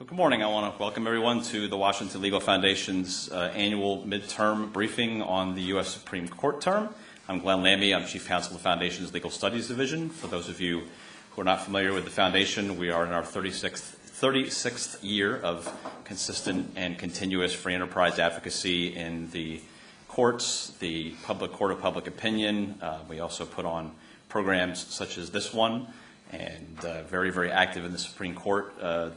Good morning. I want to welcome everyone to the Washington Legal Foundation's annual midterm briefing on the U.S. Supreme Court term. I'm Glenn Lammy. I'm Chief Counsel of the Foundation's Legal Studies Division. For those of you who are not familiar with the Foundation, we are in our 36th year of consistent and continuous free enterprise advocacy in the courts, the public court of public opinion. We also put on programs such as this one, and very, very active in the Supreme Court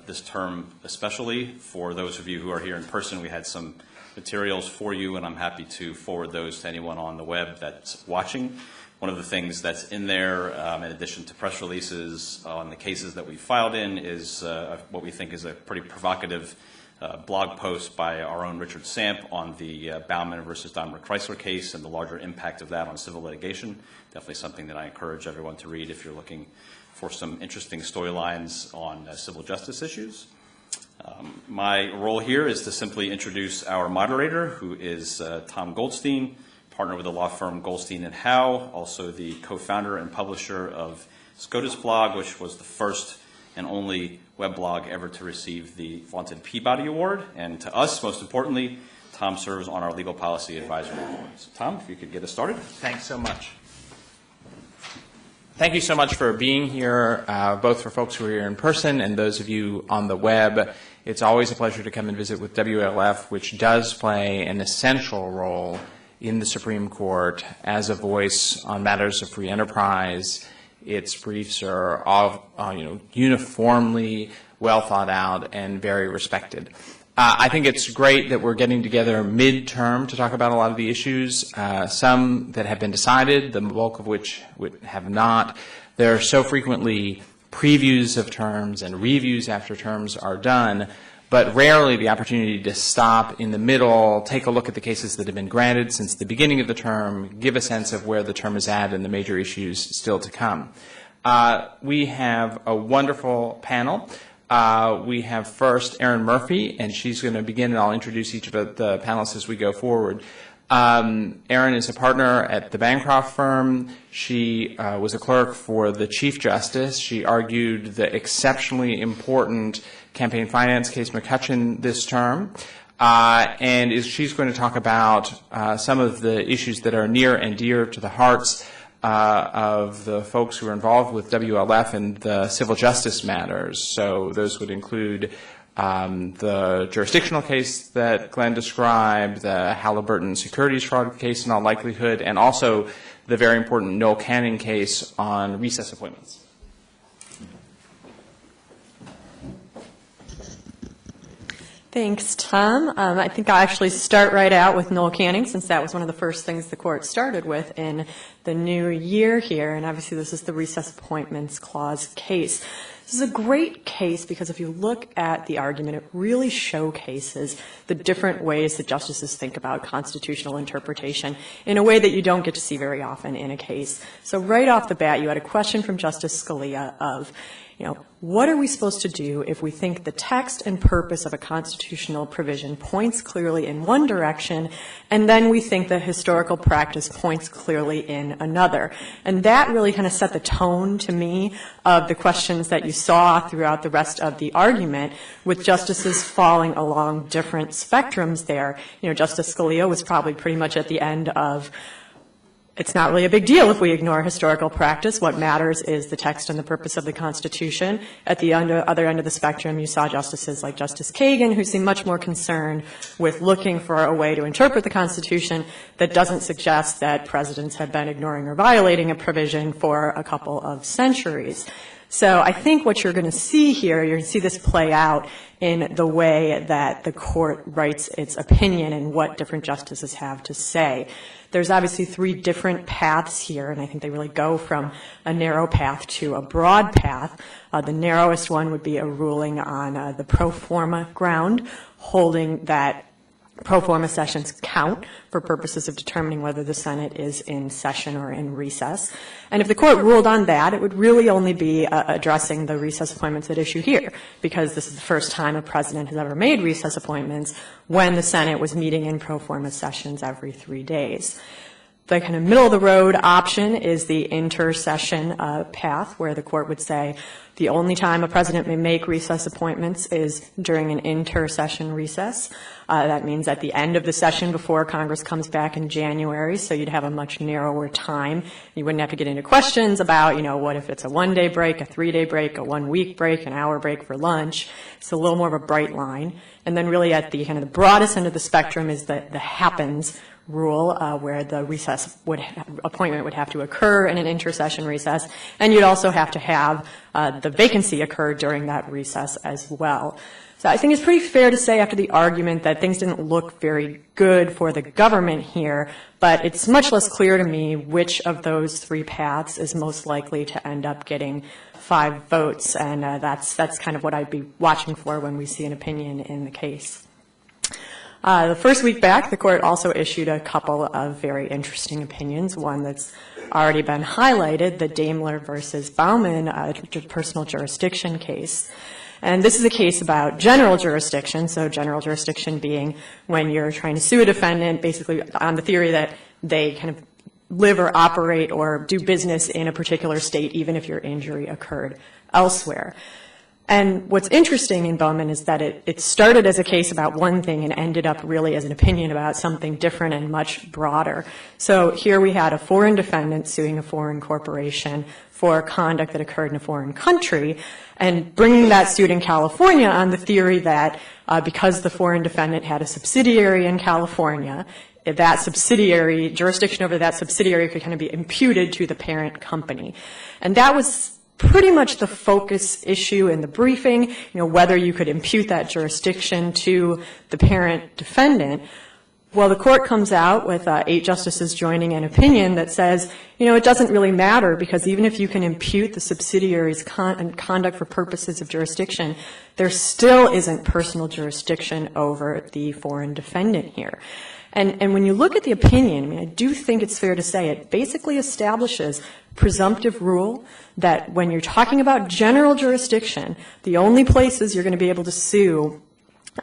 this term especially. For those of you who are here in person, we had some materials for you, and I'm happy to forward those to anyone on the web that's watching. One of the things that's in there, in addition to press releases on the cases that we filed in, is what we think is a pretty provocative blog post by our own Richard Samp on the Baumann versus Daimler Chrysler case and the larger impact of that on civil litigation. Definitely something that I encourage everyone to read if you're looking for some interesting storylines on civil justice issues. My role here is to simply introduce our moderator, who is Tom Goldstein, partner with the law firm Goldstein & Howe, also the co-founder and publisher of SCOTUS blog, which was the first and only web blog ever to receive the vaunted Peabody Award. And to us, most importantly, Tom serves on our legal policy advisory board. So Tom, if you could get us started. Thanks so much. Thank you so much for being here, both for folks who are here in person and those of you on the web. It's always a pleasure to come and visit with WLF, which does play an essential role in the Supreme Court as a voice on matters of free enterprise. Its briefs are all, uniformly well thought out and very respected. I think it's great that we're getting together midterm to talk about a lot of the issues, some that have been decided, the bulk of which have not. There are so frequently previews of terms and reviews after terms are done, but rarely the opportunity to stop in the middle, take a look at the cases that have been granted since the beginning of the term, give a sense of where the term is at and the major issues still to come. We have a wonderful panel. We have first Erin Murphy, and she's going to begin, and I'll introduce each of the panelists as we go forward. Erin is a partner at the Bancroft firm. She was a clerk for the Chief Justice. She argued the exceptionally important campaign finance case Mckesson this term. She's going to talk about some of the issues that are near and dear to the hearts of the folks who are involved with WLF and the civil justice matters. So those would include the jurisdictional case that Glenn described, the Halliburton securities fraud case in all likelihood, and also the very important Noel Canning case on recess appointments. Thanks, Tom. I think I'll actually start right out with Noel Canning, since that was one of the first things the court started with in the new year here. And obviously this is the recess appointments clause case. This is a great case because if you look at the argument, it really showcases the different ways that justices think about constitutional interpretation in a way that you don't get to see very often in a case. So right off the bat, you had a question from Justice Scalia of, what are we supposed to do if we think the text and purpose of a constitutional provision points clearly in one direction, and then we think the historical practice points clearly in another? And that really kind of set the tone to me of the questions that you saw throughout the rest of the argument, with justices falling along different spectrums there. Justice Scalia was probably pretty much at the end of, it's not really a big deal if we ignore historical practice. What matters is the text and the purpose of the Constitution. At the other end of the spectrum, you saw justices like Justice Kagan, who seemed much more concerned with looking for a way to interpret the Constitution that doesn't suggest that presidents have been ignoring or violating a provision for a couple of centuries. So I think what you're going to see here, you're going to see this play out in the way that the court writes its opinion and what different justices have to say. There's obviously three different paths here, and I think they really go from a narrow path to a broad path. The narrowest one would be a ruling on the pro forma ground, holding that pro forma sessions count for purposes of determining whether the Senate is in session or in recess. And if the court ruled on that, it would really only be addressing the recess appointments at issue here, because this is the first time a president has ever made recess appointments when the Senate was meeting in pro forma sessions every 3 days. The kind of middle of the road option is the intersession path, where the court would say the only time a president may make recess appointments is during an intersession recess. That means at the end of the session before Congress comes back in January, so you'd have a much narrower time. You wouldn't have to get into questions about, what if it's a 1-day break, a 3-day break, a 1-week break, an hour break for lunch. It's a little more of a bright line. And then really at the kind of the broadest end of the spectrum is the happens rule, where the appointment would have to occur in an intersession recess, and you'd also have to have the vacancy occur during that recess as well. So I think it's pretty fair to say after the argument that things didn't look very good for the government here, but it's much less clear to me which of those three paths is most likely to end up getting 5 votes, and that's kind of what I'd be watching for when we see an opinion in the case. The first week back, the court also issued a couple of very interesting opinions. One that's already been highlighted, the Daimler versus Baumann personal jurisdiction case. And this is a case about general jurisdiction, so general jurisdiction being when you're trying to sue a defendant basically on the theory that they kind of live or operate or do business in a particular state, even if your injury occurred elsewhere. And what's interesting in Baumann is that it started as a case about one thing and ended up really as an opinion about something different and much broader. So here we had a foreign defendant suing a foreign corporation for conduct that occurred in a foreign country, and bringing that suit in California on the theory that because the foreign defendant had a subsidiary in California, that subsidiary, jurisdiction over that subsidiary could kind of be imputed to the parent company. And that was pretty much the focus issue in the briefing, whether you could impute that jurisdiction to the parent defendant. Well, the court comes out with 8 justices joining an opinion that says, it doesn't really matter, because even if you can impute the subsidiary's conduct for purposes of jurisdiction, there still isn't personal jurisdiction over the foreign defendant here. And when you look at the opinion, I do think it's fair to say it basically establishes presumptive rule that when you're talking about general jurisdiction, the only places you're going to be able to sue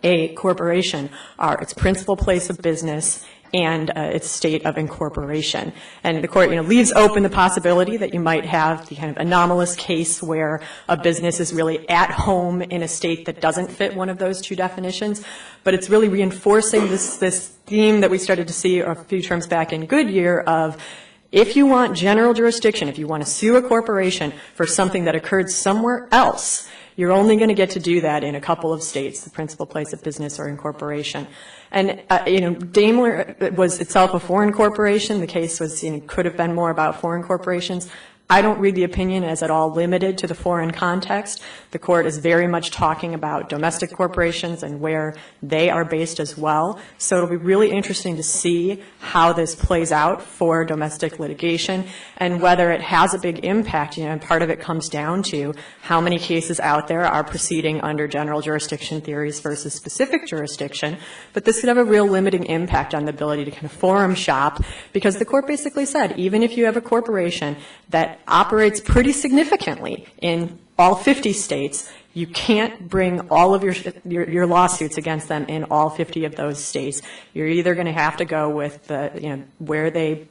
a corporation are its principal place of business and its state of incorporation. And the court, leaves open the possibility that you might have the kind of anomalous case where a business is really at home in a state that doesn't fit one of those two definitions. But it's really reinforcing this theme that we started to see a few terms back in Goodyear of, if you want general jurisdiction, if you want to sue a corporation for something that occurred somewhere else, you're only going to get to do that in a couple of states, the principal place of business or incorporation. And, Daimler was itself a foreign corporation. The case was, could have been more about foreign corporations. I don't read the opinion as at all limited to the foreign context. The court is very much talking about domestic corporations and where they are based as well. So it'll be really interesting to see how this plays out for domestic litigation and whether it has a big impact. And part of it comes down to how many cases out there are proceeding under general jurisdiction theories versus specific jurisdiction. But this could have a real limiting impact on the ability to kind of forum shop, because the court basically said, even if you have a corporation that operates pretty significantly in all 50 states, you can't bring all of your lawsuits against them in all 50 of those states. You're either going to have to go with the, where they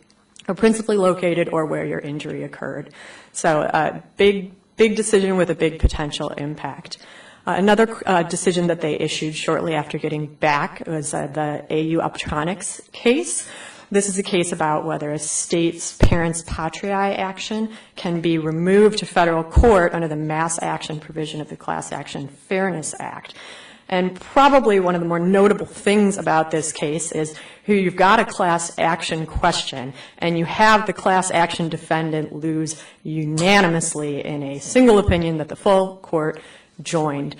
are principally located or where your injury occurred. So big decision with a big potential impact. Another decision that they issued shortly after getting back was the AU Optronics case. This is a case about whether a state's parents patriae action can be removed to federal court under the mass action provision of the Class Action Fairness Act. And probably one of the more notable things about this case is you've got a class action question, and you have the class action defendant lose unanimously in a single opinion that the full court joined.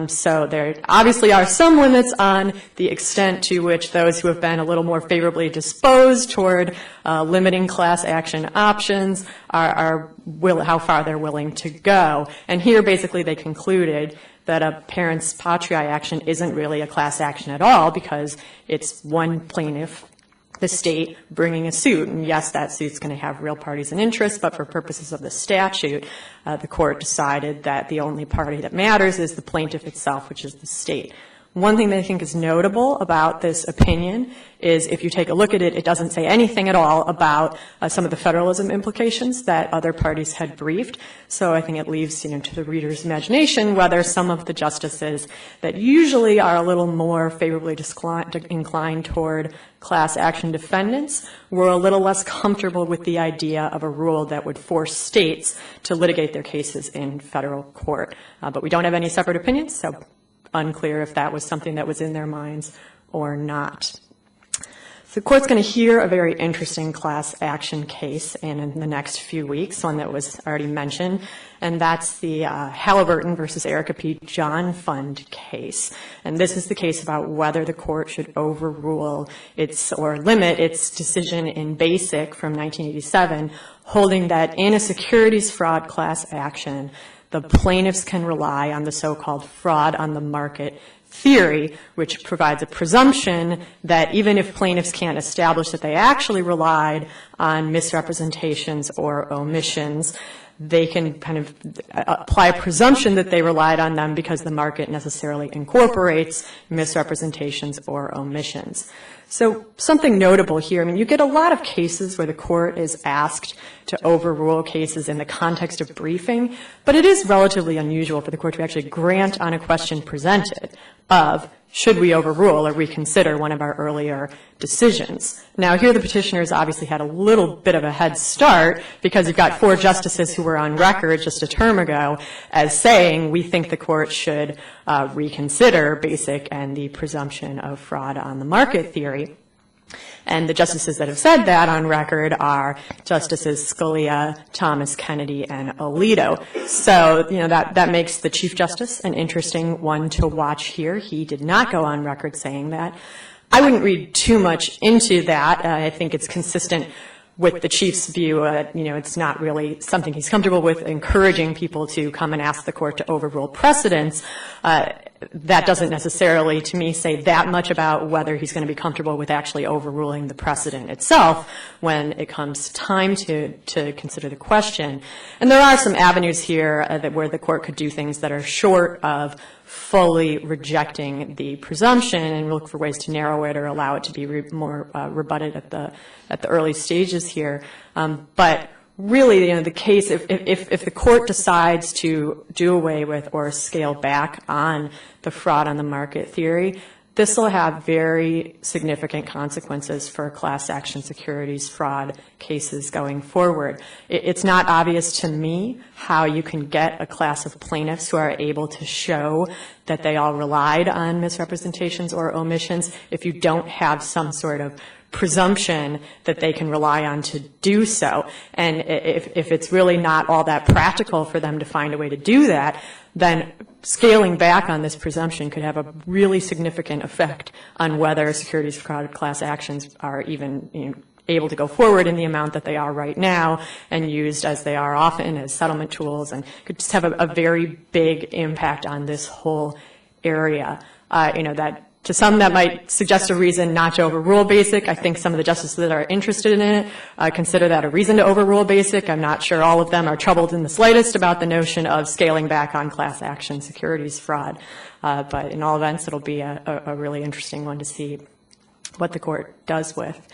So there obviously are some limits on the extent to which those who have been a little more favorably disposed toward limiting class action options are how far they're willing to go. And here basically they concluded that a parents patriae action isn't really a class action at all, because it's one plaintiff, the state, bringing a suit. And yes, that suit's going to have real parties and interests, but for purposes of the statute, the court decided that the only party that matters is the plaintiff itself, which is the state. One thing that I think is notable about this opinion is if you take a look at it, it doesn't say anything at all about some of the federalism implications that other parties had briefed. So I think it leaves, to the reader's imagination whether some of the justices that usually are a little more favorably inclined toward class action defendants were a little less comfortable with the idea of a rule that would force states to litigate their cases in federal court. But we don't have any separate opinions, so unclear if that was something that was in their minds or not. So the court's going to hear a very interesting class action case in the next few weeks, one that was already mentioned, and that's the Halliburton versus Erica P. John Fund case. And this is the case about whether the court should overrule or limit its decision in Basic from 1987, holding that in a securities fraud class action, the plaintiffs can rely on the so-called fraud on the market theory, which provides a presumption that even if plaintiffs can't establish that they actually relied on misrepresentations or omissions, they can kind of apply a presumption that they relied on them because the market necessarily incorporates misrepresentations or omissions. So something notable here, you get a lot of cases where the court is asked to overrule cases in the context of briefing, but it is relatively unusual for the court to actually grant on a question presented of should we overrule or reconsider one of our earlier decisions. Now, here the petitioners obviously had a little bit of a head start because you've got 4 justices who were on record just a term ago as saying we think the court should reconsider Basic and the presumption of fraud on the market theory. And the justices that have said that on record are Justices Scalia, Thomas Kennedy, and Alito. So, that makes the Chief Justice an interesting one to watch here. He did not go on record saying that. I wouldn't read too much into that. I think it's consistent with the Chief's view. It's not really something he's comfortable with, encouraging people to come and ask the court to overrule precedents. That doesn't necessarily, to me, say that much about whether he's going to be comfortable with actually overruling the precedent itself when it comes time to consider the question. And there are some avenues here where the court could do things that are short of fully rejecting the presumption and look for ways to narrow it or allow it to be more rebutted at the early stages here. But really, the case, if the court decides to do away with or scale back on the fraud on the market theory, this will have very significant consequences for class action securities fraud cases going forward. It's not obvious to me how you can get a class of plaintiffs who are able to show that they all relied on misrepresentations or omissions if you don't have some sort of presumption that they can rely on to do so. And if it's really not all that practical for them to find a way to do that, then scaling back on this presumption could have a really significant effect on whether securities fraud class actions are even able to go forward in the amount that they are right now and used as they are often as settlement tools, and could just have a very big impact on this whole area. That to some that might suggest a reason not to overrule Basic. I think some of the justices that are interested in it consider that a reason to overrule Basic. I'm not sure all of them are troubled in the slightest about the notion of scaling back on class action securities fraud. But in all events, it'll be a really interesting one to see what the court does with.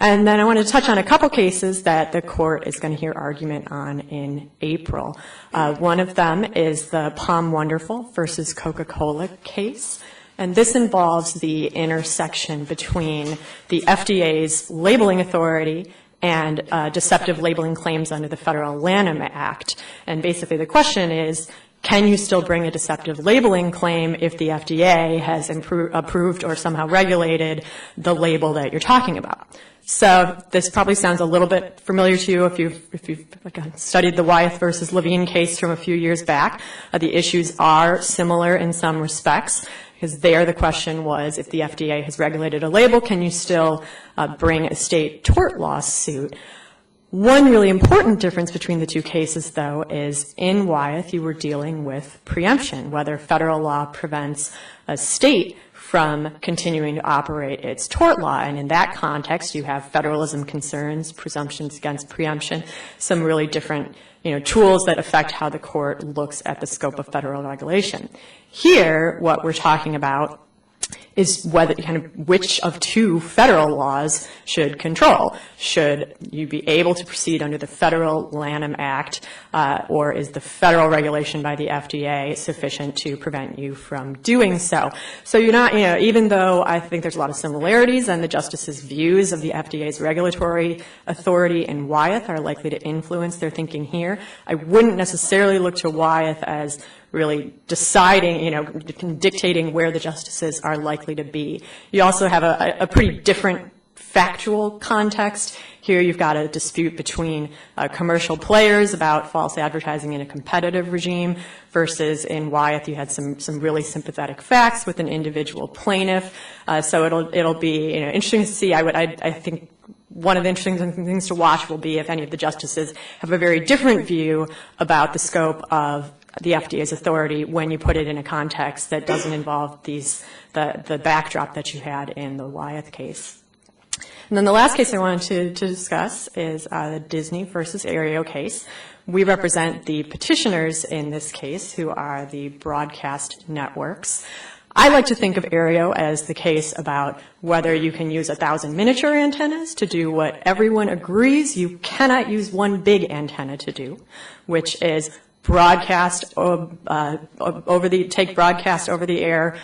And then I want to touch on a couple cases that the court is going to hear argument on in April. One of them is the Palm Wonderful versus Coca-Cola case. And this involves the intersection between the FDA's labeling authority and deceptive labeling claims under the Federal Lanham Act. And basically the question is, can you still bring a deceptive labeling claim if the FDA has approved or somehow regulated the label that you're talking about? So this probably sounds a little bit familiar to you if you've studied the Wyeth versus Levine case from a few years back. The issues are similar in some respects, because there the question was, if the FDA has regulated a label, can you still bring a state tort lawsuit? One really important difference between the two cases, though, is in Wyeth you were dealing with preemption, whether federal law prevents a state from continuing to operate its tort law. And in that context, you have federalism concerns, presumptions against preemption, some really different tools that affect how the court looks at the scope of federal regulation. Here, what we're talking about is whether which of two federal laws should control. Should you be able to proceed under the Federal Lanham Act, or is the federal regulation by the FDA sufficient to prevent you from doing so? So you're not, even though I think there's a lot of similarities and the justices' views of the FDA's regulatory authority and Wyeth are likely to influence their thinking here, I wouldn't necessarily look to Wyeth as really deciding, dictating where the justices are likely to be. You also have a pretty different factual context. Here you've got a dispute between commercial players about false advertising in a competitive regime versus in Wyeth you had some really sympathetic facts with an individual plaintiff. So it'll be interesting to see. I think one of the interesting things to watch will be if any of the justices have a very different view about the scope of the FDA's authority when you put it in a context that doesn't involve the backdrop that you had in the Wyeth case. And then the last case I wanted to discuss is the Disney versus Aereo case. We represent the petitioners in this case, who are the broadcast networks. I like to think of Aereo as the case about whether you can use 1,000 miniature antennas to do what everyone agrees you cannot use one big antenna to do, which is broadcast take broadcast over the air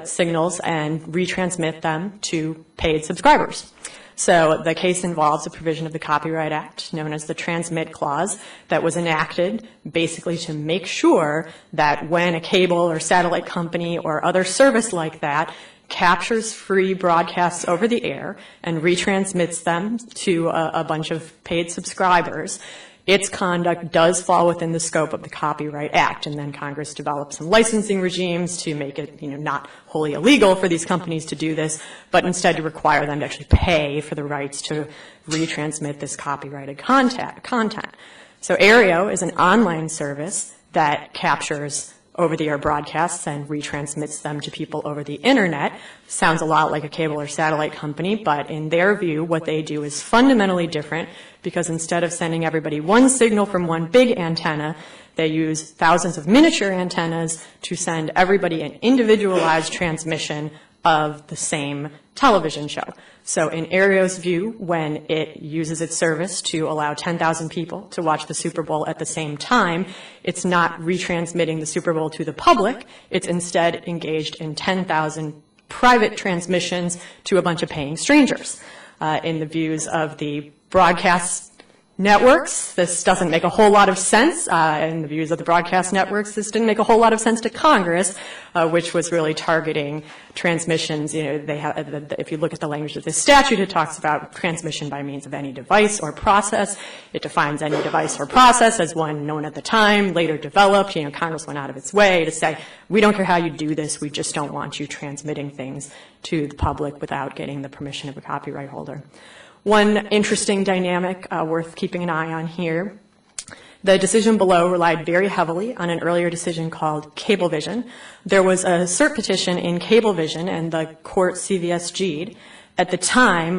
signals and retransmit them to paid subscribers. So the case involves a provision of the Copyright Act known as the Transmit Clause that was enacted basically to make sure that when a cable or satellite company or other service like that captures free broadcasts over the air and retransmits them to a bunch of paid subscribers, its conduct does fall within the scope of the Copyright Act, and then Congress developed some licensing regimes to make it, not wholly illegal for these companies to do this, but instead to require them to actually pay for the rights to retransmit this copyrighted content. So Aereo is an online service that captures over-the-air broadcasts and retransmits them to people over the internet. Sounds a lot like a cable or satellite company, but in their view, what they do is fundamentally different because instead of sending everybody one signal from one big antenna, they use thousands of miniature antennas to send everybody an individualized transmission of the same television show. So in Aereo's view, when it uses its service to allow 10,000 people to watch the Super Bowl at the same time, it's not retransmitting the Super Bowl to the public. It's instead engaged in 10,000 private transmissions to a bunch of paying strangers. In the views of the broadcast networks, this doesn't make a whole lot of sense. In the views of the broadcast networks, this didn't make a whole lot of sense to Congress, which was really targeting transmissions. If you look at the language of this statute, it talks about transmission by means of any device or process. It defines any device or process as one known at the time, later developed. Congress went out of its way to say, we don't care how you do this, we just don't want you transmitting things to the public without getting the permission of a copyright holder. One interesting dynamic worth keeping an eye on here, the decision below relied very heavily on an earlier decision called Cablevision. There was a cert petition in Cablevision, and the court CVSG'd. At the time,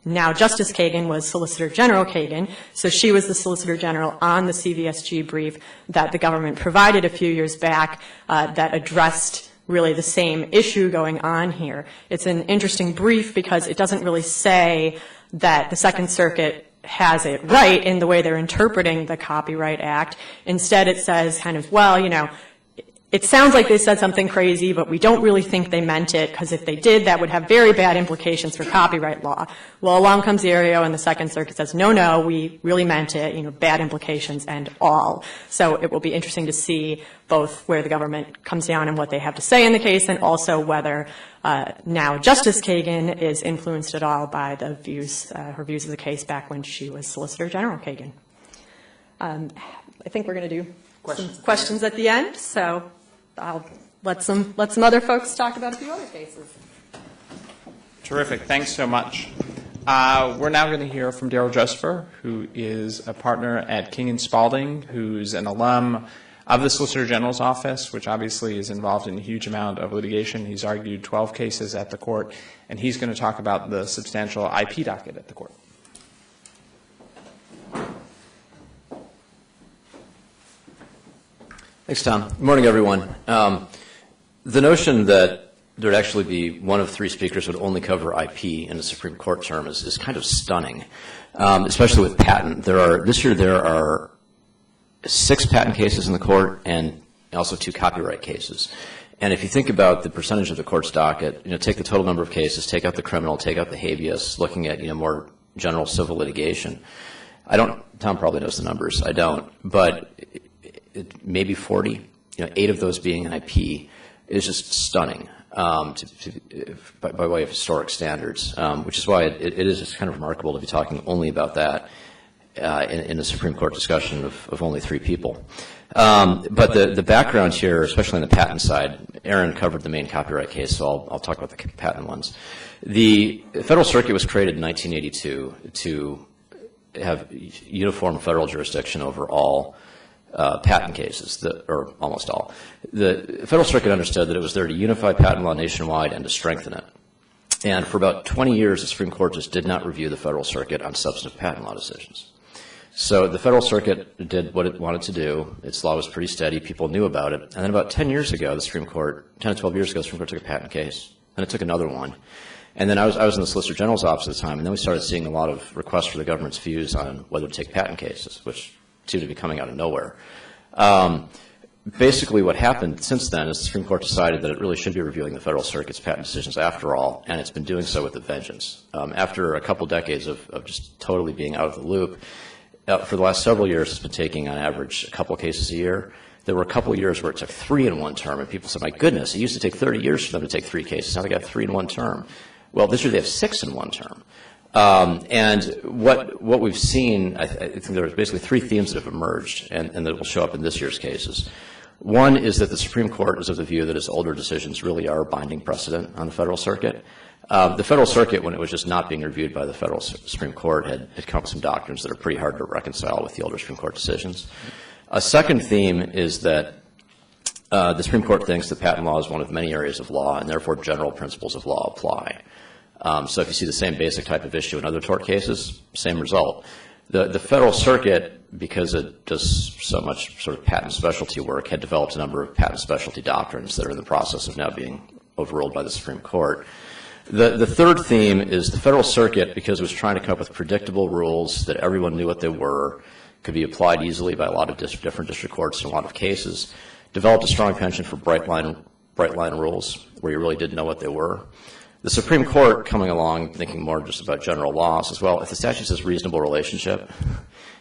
now Justice Kagan was Solicitor General Kagan, so she was the Solicitor General on the CVSG brief that the government provided a few years back that addressed really the same issue going on here. It's an interesting brief because it doesn't really say that the Second Circuit has it right in the way they're interpreting the Copyright Act. Instead, it says it sounds like they said something crazy, but we don't really think they meant it, because if they did, that would have very bad implications for copyright law. Well, along comes Aereo, and the Second Circuit says, no, we really meant it, bad implications and all. So it will be interesting to see both where the government comes down and what they have to say in the case, and also whether now Justice Kagan is influenced at all by the views, her views of the case back when she was Solicitor General Kagan. I think we're going to do some questions at the end, so I'll let some other folks talk about a few other cases. Terrific. Thanks so much. We're now going to hear from Daryl Joseffer, who is a partner at King & Spalding, who's an alum of the Solicitor General's office, which obviously is involved in a huge amount of litigation. He's argued 12 cases at the court, and he's going to talk about the substantial IP docket at the court. Thanks, Tom. Good morning, everyone. The notion that there'd actually be one of three speakers would only cover IP in the Supreme Court term is kind of stunning, especially with patent. This year there are 6 patent cases in the court and also 2 copyright cases. And if you think about the percentage of the court's docket, take the total number of cases, take out the criminal, take out the habeas, looking at more general civil litigation. Tom probably knows the numbers. I don't, but maybe 40. 8 of those being IP is just stunning by way of historic standards, which is why it is just kind of remarkable to be talking only about that in the Supreme Court discussion of only 3 people. But the background here, especially on the patent side, Erin covered the main copyright case, so I'll talk about the patent ones. The Federal Circuit was created in 1982 to have uniform federal jurisdiction over all patent cases, or almost all. The Federal Circuit understood that it was there to unify patent law nationwide and to strengthen it. And for about 20 years, the Supreme Court just did not review the Federal Circuit on substantive patent law decisions. So the Federal Circuit did what it wanted to do. Its law was pretty steady. People knew about it. And then about 10 years ago, the Supreme Court, 10 to 12 years ago, the Supreme Court took a patent case. And it took another one. And then I was in the Solicitor General's office at the time, and then we started seeing a lot of requests for the government's views on whether to take patent cases, which seemed to be coming out of nowhere. Basically what happened since then is the Supreme Court decided that it really should be reviewing the Federal Circuit's patent decisions after all, and it's been doing so with a vengeance. After a couple decades of just totally being out of the loop, for the last several years it's been taking on average a couple cases a year. There were a couple of years where it took 3 in one term, and people said, my goodness, it used to take 30 years for them to take 3 cases. Now they got 3 in one term. Well, this year they have 6 in one term. And what we've seen, I think there's basically 3 themes that have emerged and that will show up in this year's cases. One is that the Supreme Court is of the view that its older decisions really are binding precedent on the Federal Circuit. The Federal Circuit, when it was just not being reviewed by the Federal Supreme Court, had come up with some doctrines that are pretty hard to reconcile with the older Supreme Court decisions. A second theme is that the Supreme Court thinks that patent law is one of many areas of law, and therefore general principles of law apply. So if you see the same basic type of issue in other tort cases, same result. The Federal Circuit, because it does so much sort of patent specialty work, had developed a number of patent specialty doctrines that are in the process of now being overruled by the Supreme Court. The third theme is the Federal Circuit, because it was trying to come up with predictable rules that everyone knew what they were, could be applied easily by a lot of different district courts in a lot of cases, developed a strong penchant for bright line rules where you really didn't know what they were. The Supreme Court coming along thinking more just about general law says, well, if the statute says reasonable relationship,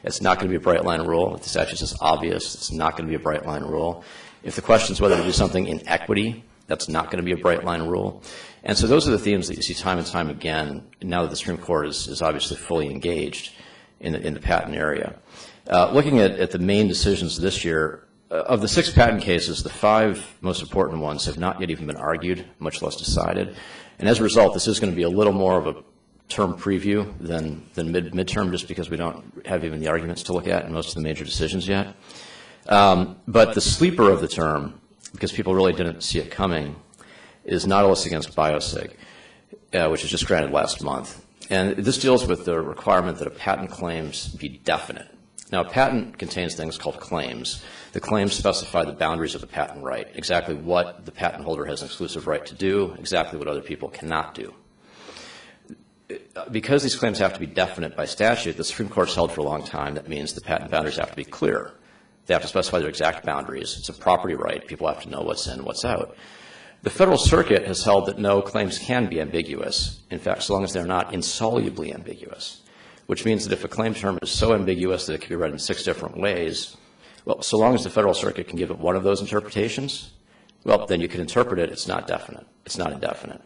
it's not going to be a bright line rule. If the statute says obvious, it's not going to be a bright line rule. If the question is whether to do something in equity, that's not going to be a bright line rule. And so those are the themes that you see time and time again now that the Supreme Court is obviously fully engaged in the patent area. Looking at the main decisions this year, of the 6 patent cases, the 5 most important ones have not yet even been argued, much less decided. And as a result, this is going to be a little more of a term preview than midterm, just because we don't have even the arguments to look at in most of the major decisions yet. But the sleeper of the term, because people really didn't see it coming, is Nautilus against Biosig, which was just granted last month. And this deals with the requirement that a patent claims be definite. Now, a patent contains things called claims. The claims specify the boundaries of the patent right, exactly what the patent holder has an exclusive right to do, exactly what other people cannot do. Because these claims have to be definite by statute, the Supreme Court's held for a long time that means the patent boundaries have to be clear. They have to specify their exact boundaries. It's a property right. People have to know what's in, what's out. The Federal Circuit has held that no, claims can be ambiguous, in fact, so long as they're not insolubly ambiguous, which means that if a claim term is so ambiguous that it can be read in 6 different ways, well, so long as the Federal Circuit can give it one of those interpretations, well, then you can interpret it. It's not definite. It's not indefinite.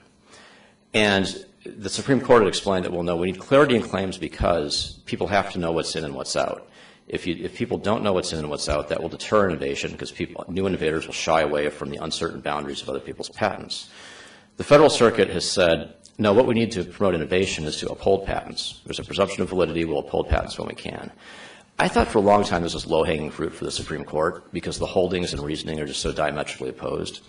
And the Supreme Court had explained that, well, no, we need clarity in claims because people have to know what's in and what's out. If people don't know what's in and what's out, that will deter innovation because new innovators will shy away from the uncertain boundaries of other people's patents. The Federal Circuit has said, no, what we need to promote innovation is to uphold patents. There's a presumption of validity. We'll uphold patents when we can. I thought for a long time this was low-hanging fruit for the Supreme Court because the holdings and reasoning are just so diametrically opposed.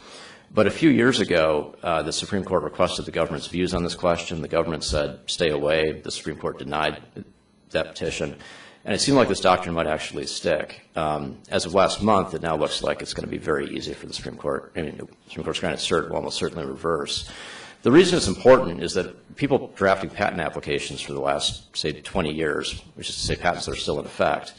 But a few years ago, the Supreme Court requested the government's views on this question. The government said, stay away. The Supreme Court denied that petition. And it seemed like this doctrine might actually stick. As of last month, it now looks like it's going to be very easy for the Supreme Court. I mean, the Supreme Court's granted cert will almost certainly reverse. The reason it's important is that people drafting patent applications for the last, say, 20 years, which is to say patents that are still in effect,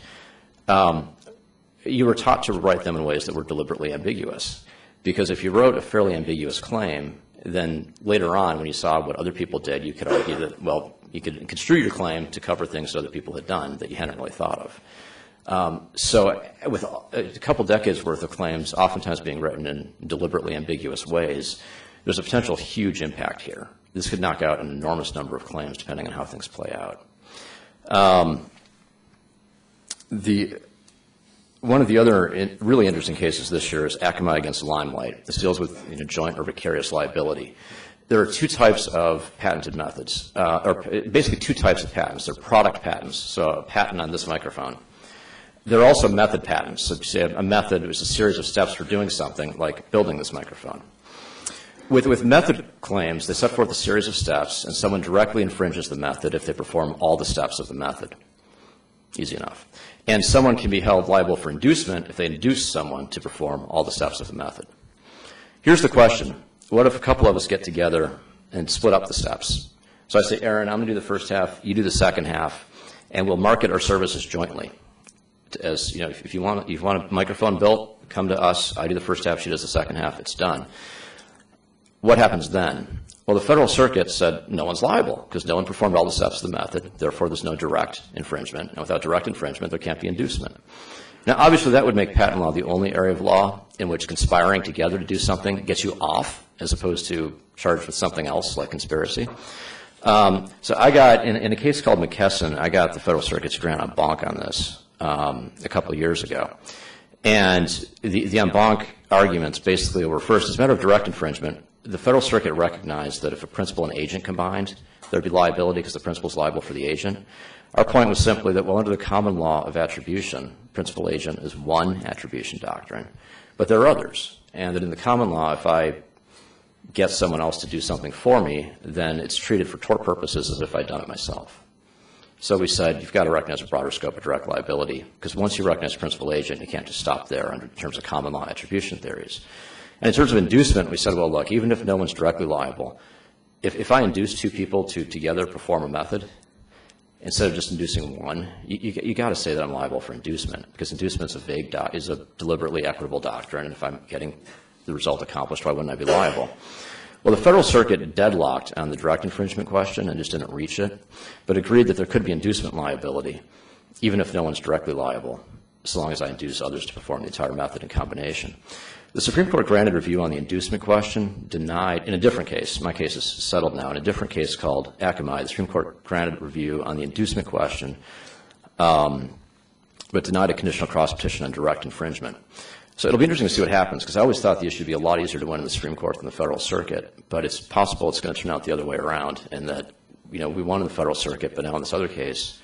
you were taught to write them in ways that were deliberately ambiguous. Because if you wrote a fairly ambiguous claim, then later on when you saw what other people did, you could argue that, well, you could construe your claim to cover things that other people had done that you hadn't really thought of. So with a couple decades worth of claims oftentimes being written in deliberately ambiguous ways, there's a potential huge impact here. This could knock out an enormous number of claims depending on how things play out. One of the other really interesting cases this year is Akamai against Limelight. This deals with joint or vicarious liability. There are two types of patented methods, or basically two types of patents. They're product patents, so a patent on this microphone. There are also method patents. So say a method is a series of steps for doing something, like building this microphone. With method claims, they set forth a series of steps, and someone directly infringes the method if they perform all the steps of the method. Easy enough. And someone can be held liable for inducement if they induce someone to perform all the steps of the method. Here's the question. What if a couple of us get together and split up the steps? So I say, Erin, I'm going to do the first half, you do the second half, and we'll market our services jointly. As if you want a microphone built, come to us. I do the first half, she does the second half. It's done. What happens then? Well, the Federal Circuit said no one's liable because no one performed all the steps of the method. Therefore, there's no direct infringement. And without direct infringement, there can't be inducement. Now, obviously, that would make patent law the only area of law in which conspiring together to do something gets you off as opposed to charged with something else like conspiracy. So I got, in a case called Mckesson, I got the Federal Circuit's grant en banc on this a couple of years ago. And the en banc arguments basically were, first, as a matter of direct infringement, the Federal Circuit recognized that if a principal and agent combined, there'd be liability because the principal is liable for the agent. Our point was simply that, well, under the common law of attribution, principal-agent is one attribution doctrine, but there are others. And that in the common law, if I get someone else to do something for me, then it's treated for tort purposes as if I'd done it myself. So we said, you've got to recognize a broader scope of direct liability, because once you recognize principal-agent, you can't just stop there in terms of common law attribution theories. And in terms of inducement, we said, well, look, even if no one's directly liable, if I induce two people to together perform a method, instead of just inducing one, you got to say that I'm liable for inducement, because inducement is a deliberately equitable doctrine, and if I'm getting the result accomplished, why wouldn't I be liable? Well, the Federal Circuit deadlocked on the direct infringement question and just didn't reach it, but agreed that there could be inducement liability, even if no one's directly liable, so long as I induce others to perform the entire method in combination. The Supreme Court granted review on the inducement question, denied, in a different case, my case is settled now, in a different case called Akamai, the Supreme Court granted review on the inducement question, but denied a conditional cross petition on direct infringement. So it'll be interesting to see what happens, because I always thought the issue would be a lot easier to win in the Supreme Court than the Federal Circuit, but it's possible it's going to turn out the other way around, and that, we won in the Federal Circuit, but now in this other case,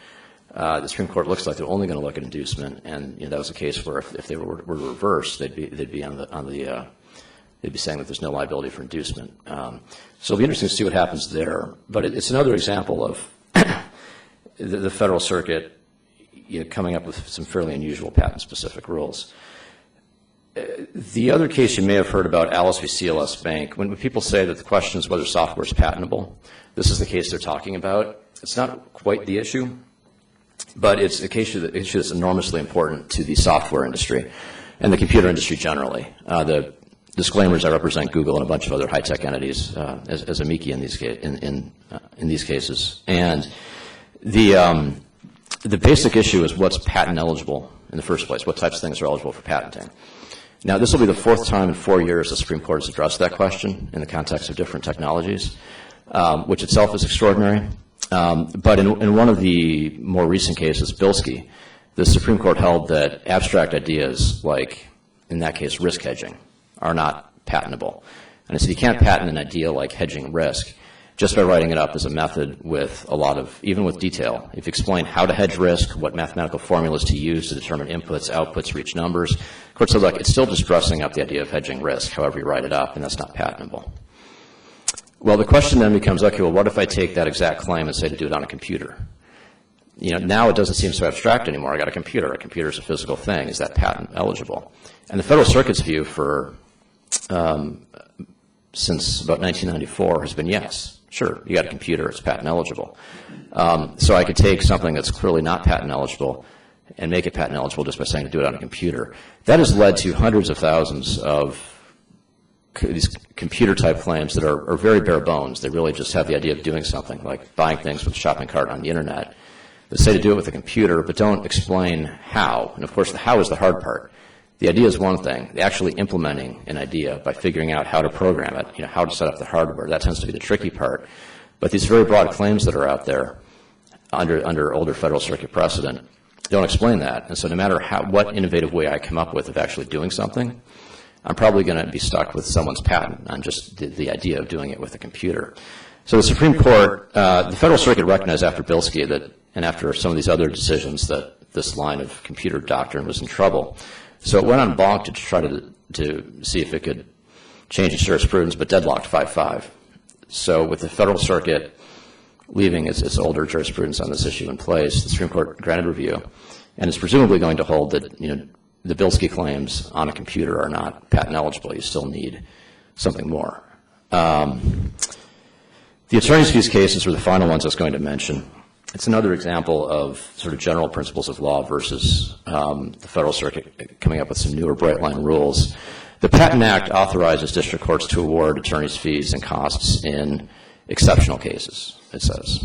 the Supreme Court looks like they're only going to look at inducement, and that was a case where if they were reversed, they'd be they'd be saying that there's no liability for inducement. So it'll be interesting to see what happens there. But it's another example of the Federal Circuit coming up with some fairly unusual patent-specific rules. The other case you may have heard about, Alice v. CLS Bank, when people say that the question is whether software is patentable, this is the case they're talking about. It's not quite the issue, but it's a issue that's enormously important to the software industry and the computer industry generally. The disclaimers, I represent Google and a bunch of other high-tech entities as amici in these cases. And the basic issue is what's patent eligible in the first place, what types of things are eligible for patenting. Now, this will be the fourth time in 4 years the Supreme Court has addressed that question in the context of different technologies, which itself is extraordinary. But in one of the more recent cases, Bilski, the Supreme Court held that abstract ideas like, in that case, risk hedging, are not patentable. And it said you can't patent an idea like hedging risk. just by writing it up as a method with a lot of, even with detail. If you explain how to hedge risk, what mathematical formulas to use to determine inputs, outputs, reach numbers, court said, look, it's still just dressing up the idea of hedging risk, however you write it up, and that's not patentable. Well, the question then becomes, okay, well, what if I take that exact claim and say to do it on a computer? Now it doesn't seem so abstract anymore. I got a computer. A computer is a physical thing. Is that patent eligible? And the Federal Circuit's view for since about 1994 has been yes. Sure, you got a computer, it's patent eligible. So I could take something that's clearly not patent eligible and make it patent eligible just by saying to do it on a computer. That has led to hundreds of thousands of these computer-type claims that are very bare bones. They really just have the idea of doing something, like buying things with a shopping cart on the internet. They say to do it with a computer, but don't explain how. And of course, the how is the hard part. The idea is one thing. Actually implementing an idea by figuring out how to program it, how to set up the hardware, that tends to be the tricky part. But these very broad claims that are out there under older Federal Circuit precedent don't explain that. And so no matter what innovative way I come up with of actually doing something, I'm probably going to be stuck with someone's patent on just the idea of doing it with a computer. So the Supreme Court, the Federal Circuit recognized after Bilski that, and after some of these other decisions, that this line of computer doctrine was in trouble. So it went on bonk to try to see if it could change its jurisprudence, but deadlocked 5-5. So with the Federal Circuit leaving its older jurisprudence on this issue in place, the Supreme Court granted review, and is presumably going to hold that the Bilski claims on a computer are not patent eligible. You still need something more. The attorney's fees cases were the final ones I was going to mention. It's another example of sort of general principles of law versus the Federal Circuit coming up with some newer bright line rules. The Patent Act authorizes district courts to award attorney's fees and costs in exceptional cases, it says.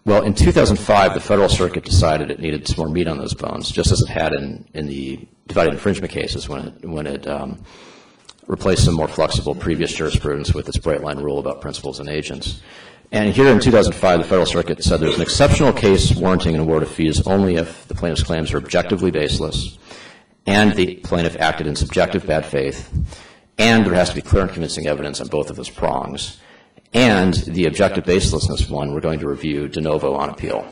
Well, in 2005, the Federal Circuit decided it needed some more meat on those bones, just as it had in the divided infringement cases when it replaced some more flexible previous jurisprudence with its bright line rule about principals and agents. And here in 2005, the Federal Circuit said there's an exceptional case warranting an award of fees only if the plaintiff's claims are objectively baseless and the plaintiff acted in subjective bad faith, and there has to be clear and convincing evidence on both of those prongs. And the objective baselessness one we're going to review de novo on appeal.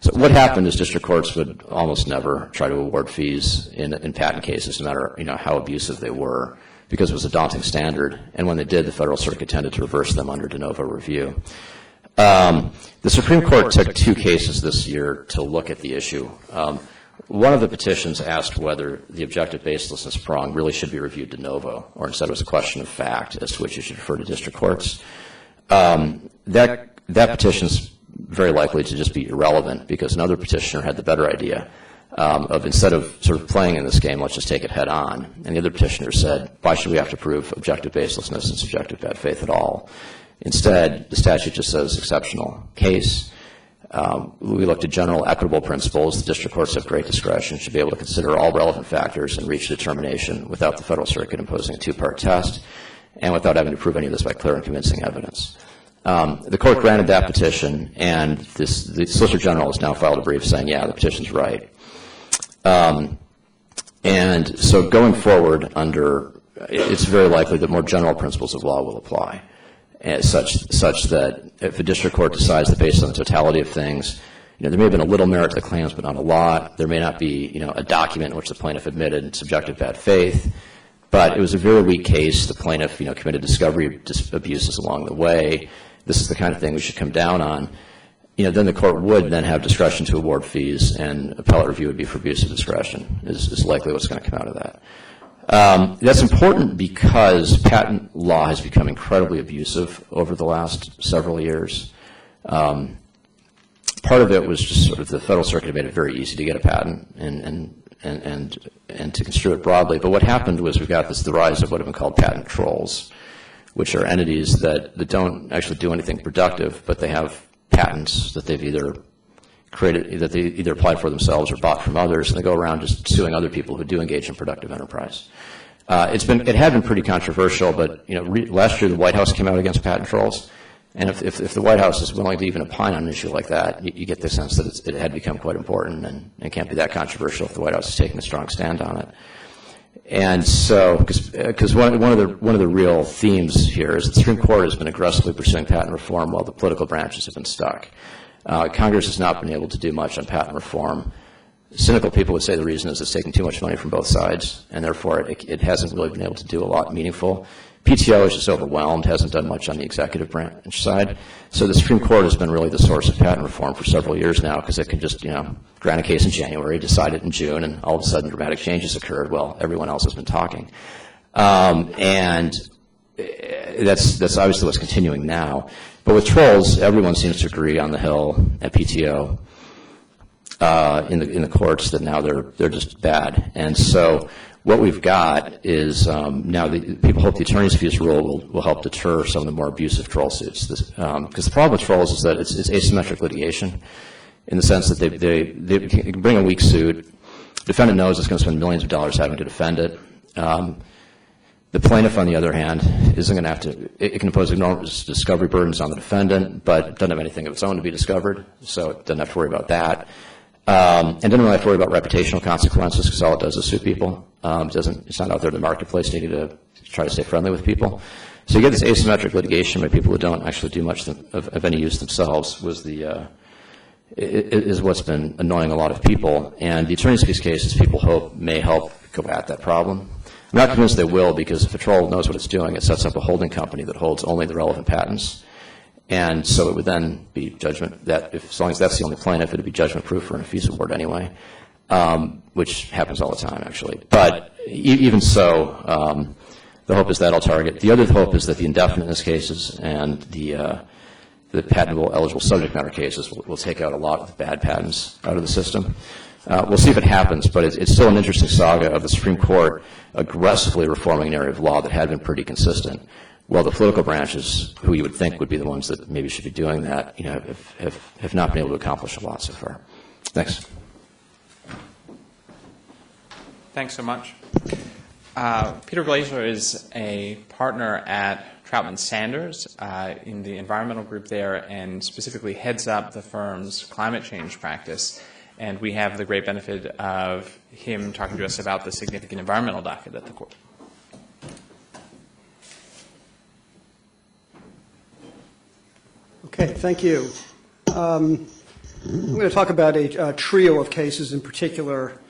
So what happened is district courts would almost never try to award fees in patent cases, no matter how abusive they were, because it was a daunting standard. And when they did, the Federal Circuit tended to reverse them under de novo review. The Supreme Court took 2 cases this year to look at the issue. One of the petitions asked whether the objective baselessness prong really should be reviewed de novo, or instead it was a question of fact as to which you should refer to district courts. That petition is very likely to just be irrelevant because another petitioner had the better idea of instead of sort of playing in this game, let's just take it head on. And the other petitioner said, why should we have to prove objective baselessness and subjective bad faith at all? Instead, the statute just says exceptional case. We looked at general equitable principles. The district courts have great discretion, should be able to consider all relevant factors and reach a determination without the Federal Circuit imposing a 2-part test and without having to prove any of this by clear and convincing evidence. The court granted that petition, and the Solicitor General has now filed a brief saying, yeah, the petition's right. And so going forward it's very likely that more general principles of law will apply, such that if a district court decides that based on the totality of things, there may have been a little merit to the claims, but not a lot. There may not be, a document in which the plaintiff admitted subjective bad faith, but it was a very weak case. The plaintiff, committed discovery abuses along the way. This is the kind of thing we should come down on. Then the court would then have discretion to award fees, and appellate review would be for abuse of discretion is likely what's going to come out of that. That's important because patent law has become incredibly abusive over the last several years. Part of it was just sort of the Federal Circuit made it very easy to get a patent and to construe it broadly. But what happened was we've got the rise of what have been called patent trolls, which are entities that don't actually do anything productive, but they have patents that they've either created, that they either applied for themselves or bought from others, and they go around just suing other people who do engage in productive enterprise. It had been pretty controversial, but last year the White House came out against patent trolls, and if the White House is willing to even opine on an issue like that, you get the sense that it had become quite important and can't be that controversial if the White House is taking a strong stand on it. And so, because one of the real themes here is the Supreme Court has been aggressively pursuing patent reform while the political branches have been stuck. Congress has not been able to do much on patent reform. Cynical people would say the reason is it's taking too much money from both sides, and therefore it hasn't really been able to do a lot meaningful. PTO is just overwhelmed, hasn't done much on the executive branch side. So the Supreme Court has been really the source of patent reform for several years now, because it can just, grant a case in January, decide it in June, and all of a sudden dramatic changes occurred while everyone else has been talking. And that's obviously what's continuing now. But with trolls, everyone seems to agree on the Hill at PTO in the courts that now they're just bad. And so what we've got is now people hope the attorney's fees rule will help deter some of the more abusive troll suits. Because the problem with trolls is that it's asymmetric litigation in the sense that they can bring a weak suit. The defendant knows it's going to spend millions of dollars having to defend it. The plaintiff, on the other hand, isn't going to have to, it can impose enormous discovery burdens on the defendant, but doesn't have anything of its own to be discovered, so it doesn't have to worry about that. And doesn't really have to worry about reputational consequences, because all it does is sue people. It's not out there in the marketplace needing to try to stay friendly with people. So you get this asymmetric litigation by people who don't actually do much of any use themselves is what's been annoying a lot of people. And the attorney's fees cases, people hope, may help go at that problem. I'm not convinced they will, because if a troll knows what it's doing, it sets up a holding company that holds only the relevant patents. And so it would then be judgment that, as long as that's the only plaintiff, it would be judgment proof for a fees award anyway, which happens all the time, actually. But even so, the hope is that'll target. The other hope is that the indefiniteness cases and the patentable eligible subject matter cases will take out a lot of the bad patents out of the system. We'll see if it happens, but it's still an interesting saga of the Supreme Court aggressively reforming an area of law that had been pretty consistent. Well, the political branches, who you would think would be the ones that maybe should be doing that, have not been able to accomplish a lot so far. Thanks. Thanks so much. Peter Glaser is a partner at Troutman Sanders in the environmental group there, and specifically heads up the firm's climate change practice. And we have the great benefit of him talking to us about the significant environmental docket at the court. Okay, thank you. I'm going to talk about a trio of cases in particular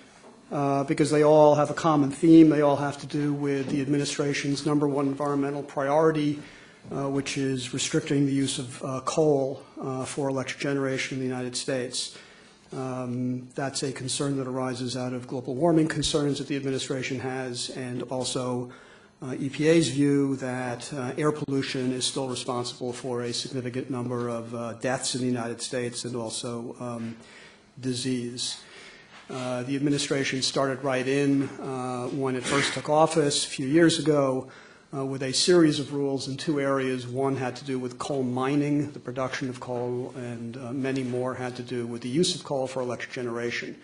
because they all have a common theme. They all have to do with the administration's number one environmental priority, which is restricting the use of coal for electric generation in the United States. That's a concern that arises out of global warming concerns that the administration has, and also EPA's view that air pollution is still responsible for a significant number of deaths in the United States and also disease. The administration started right in when it first took office a few years ago with a series of rules in two areas. One had to do with coal mining, the production of coal, and many more had to do with the use of coal for electric generation.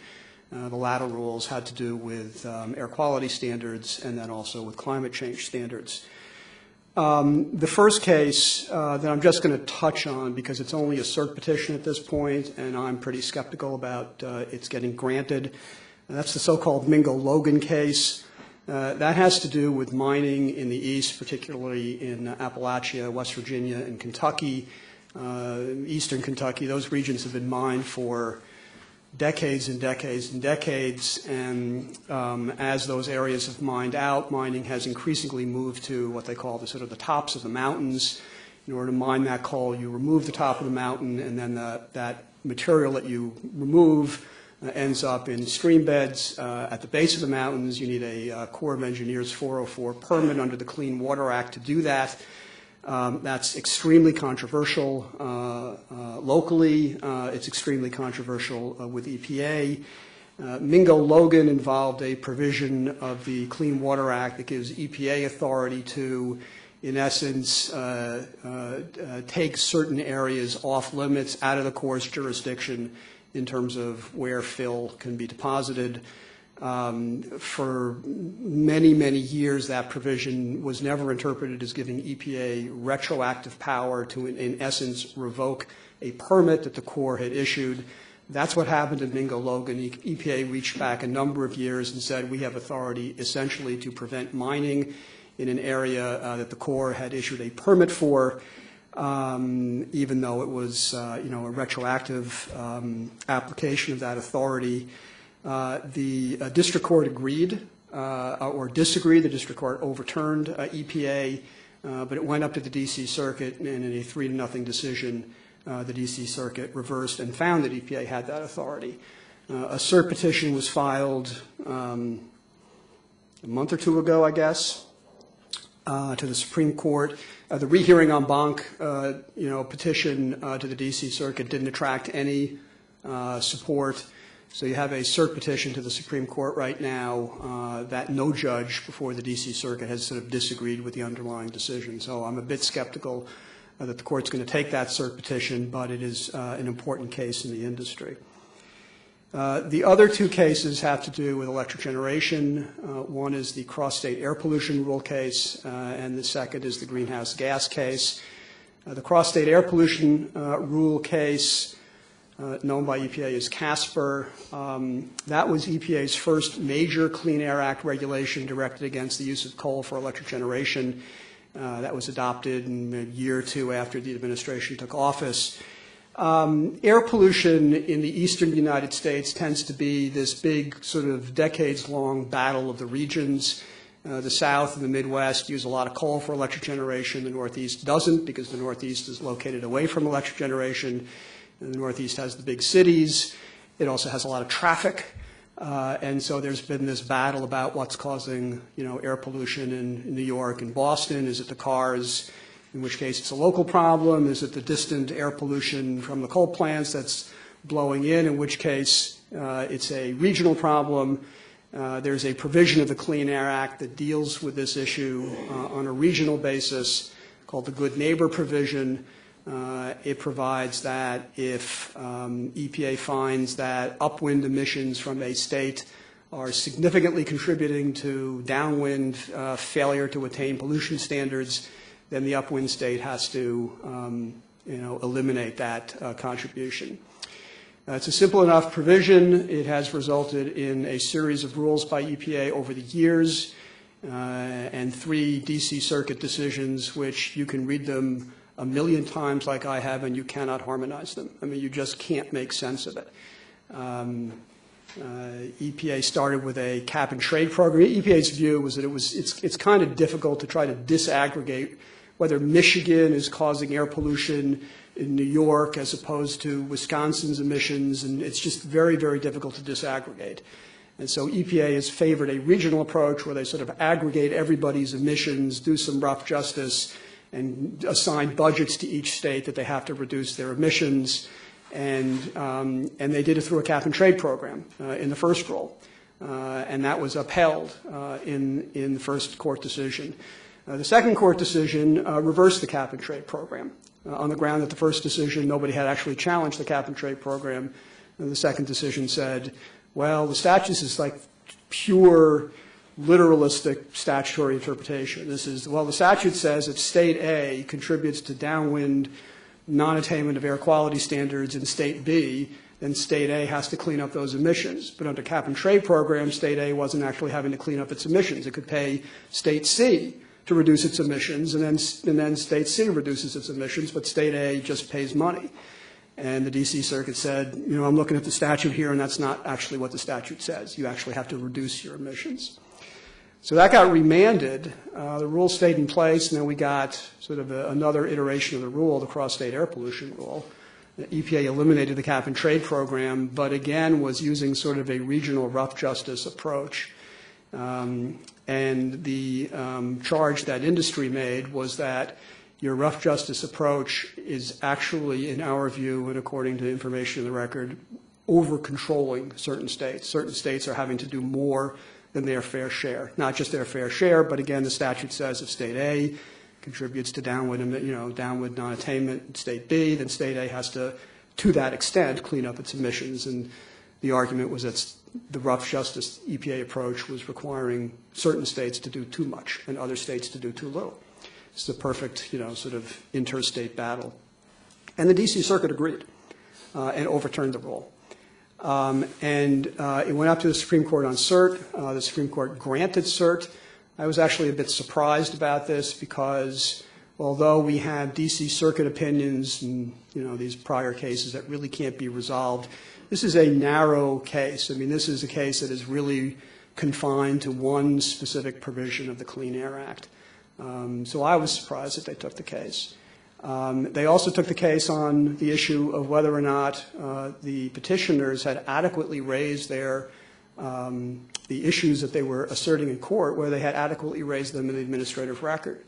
The latter rules had to do with air quality standards and then also with climate change standards. The first case that I'm just going to touch on, because it's only a cert petition at this point and I'm pretty skeptical about its getting granted, that's the so-called Mingle Logan case. That has to do with mining in the east, particularly in Appalachia, West Virginia, and Kentucky, eastern Kentucky. Those regions have been mined for decades and decades and decades, and as those areas have mined out, mining has increasingly moved to what they call the sort of the tops of the mountains. In order to mine that coal, you remove the top of the mountain, and then that material that you remove ends up in stream beds at the base of the mountains. You need a Corps of Engineers 404 permit under the Clean Water Act to do that. That's extremely controversial locally. It's extremely controversial with EPA. Mingle Logan involved a provision of the Clean Water Act that gives EPA authority to, in essence, take certain areas off limits out of the Corps' jurisdiction in terms of where fill can be deposited. For many, many years, that provision was never interpreted as giving EPA retroactive power to, in essence, revoke a permit that the Corps had issued. That's what happened in Mingle, Logan. EPA reached back a number of years and said we have authority essentially to prevent mining in an area that the Corps had issued a permit for, even though it was a retroactive application of that authority. The district court agreed or disagreed. The district court overturned EPA, but it went up to the D.C. Circuit, and in a 3-0 decision, the D.C. Circuit reversed and found that EPA had that authority. A cert petition was filed a month or two ago, I guess, to the Supreme Court. The rehearing en banc, petition to the D.C. Circuit didn't attract any support. So you have a cert petition to the Supreme Court right now that no judge before the D.C. Circuit has sort of disagreed with the underlying decision. So I'm a bit skeptical that the court's going to take that cert petition, but it is an important case in the industry. The other two cases have to do with electric generation. One is the cross-state air pollution rule case, and the second is the greenhouse gas case. The cross-state air pollution rule case, known by EPA as CASPER, that was EPA's first major Clean Air Act regulation directed against the use of coal for electric generation. That was adopted in a year or two after the administration took office. Air pollution in the eastern United States tends to be this big sort of decades-long battle of the regions. The South and the Midwest use a lot of coal for electric generation. The Northeast doesn't, because the Northeast is located away from electric generation. And the Northeast has the big cities. It also has a lot of traffic. And so there's been this battle about what's causing, air pollution in New York and Boston. Is it the cars, in which case it's a local problem? Is it the distant air pollution from the coal plants that's blowing in which case it's a regional problem? There's a provision of the Clean Air Act that deals with this issue on a regional basis called the Good Neighbor provision. It provides that if EPA finds that upwind emissions from a state are significantly contributing to downwind failure to attain pollution standards, then the upwind state has to eliminate that contribution. It's a simple enough provision. It has resulted in a series of rules by EPA over the years and 3 D.C. Circuit decisions, which you can read them a million times like I have, and you cannot harmonize them. I mean, you just can't make sense of it. EPA started with a cap-and-trade program. EPA's view was that it's kind of difficult to try to disaggregate whether Michigan is causing air pollution in New York as opposed to Wisconsin's emissions, and it's just very, very difficult to disaggregate. And so EPA has favored a regional approach where they sort of aggregate everybody's emissions, do some rough justice, and assign budgets to each state that they have to reduce their emissions. And they did it through a cap-and-trade program in the first rule. And that was upheld in the first court decision. The second court decision reversed the cap-and-trade program on the ground that the first decision, nobody had actually challenged the cap-and-trade program. And the second decision said, well, the statute is like pure literalistic statutory interpretation. This is, well, the statute says if State A contributes to downwind non-attainment of air quality standards in State B, then State A has to clean up those emissions. But under cap-and-trade program, State A wasn't actually having to clean up its emissions. It could pay State C to reduce its emissions, and then State C reduces its emissions, but State A just pays money. And the D.C. Circuit said, I'm looking at the statute here, and that's not actually what the statute says. You actually have to reduce your emissions. So that got remanded. The rule stayed in place, and then we got sort of another iteration of the rule, the cross-state air pollution rule. The EPA eliminated the cap-and-trade program, but again was using sort of a regional rough justice approach. And the charge that industry made was that your rough justice approach is actually, in our view, and according to information in the record, over-controlling certain states. Certain states are having to do more than their fair share. Not just their fair share, but again, the statute says if State A contributes to downwind non-attainment in State B, then State A has to that extent, clean up its emissions. And the argument was that the rough justice EPA approach was requiring certain states to do too much and other states to do too little. It's the perfect, sort of interstate battle. And the D.C. Circuit agreed and overturned the rule. It went up to the Supreme Court on cert. The Supreme Court granted cert. I was actually a bit surprised about this because although we have D.C. Circuit opinions and, these prior cases that really can't be resolved, this is a narrow case. I mean, this is a case that is really confined to one specific provision of the Clean Air Act. So I was surprised that they took the case. They also took the case on the issue of whether or not the petitioners had adequately raised their the issues that they were asserting in court, where they had adequately raised them in the administrative record.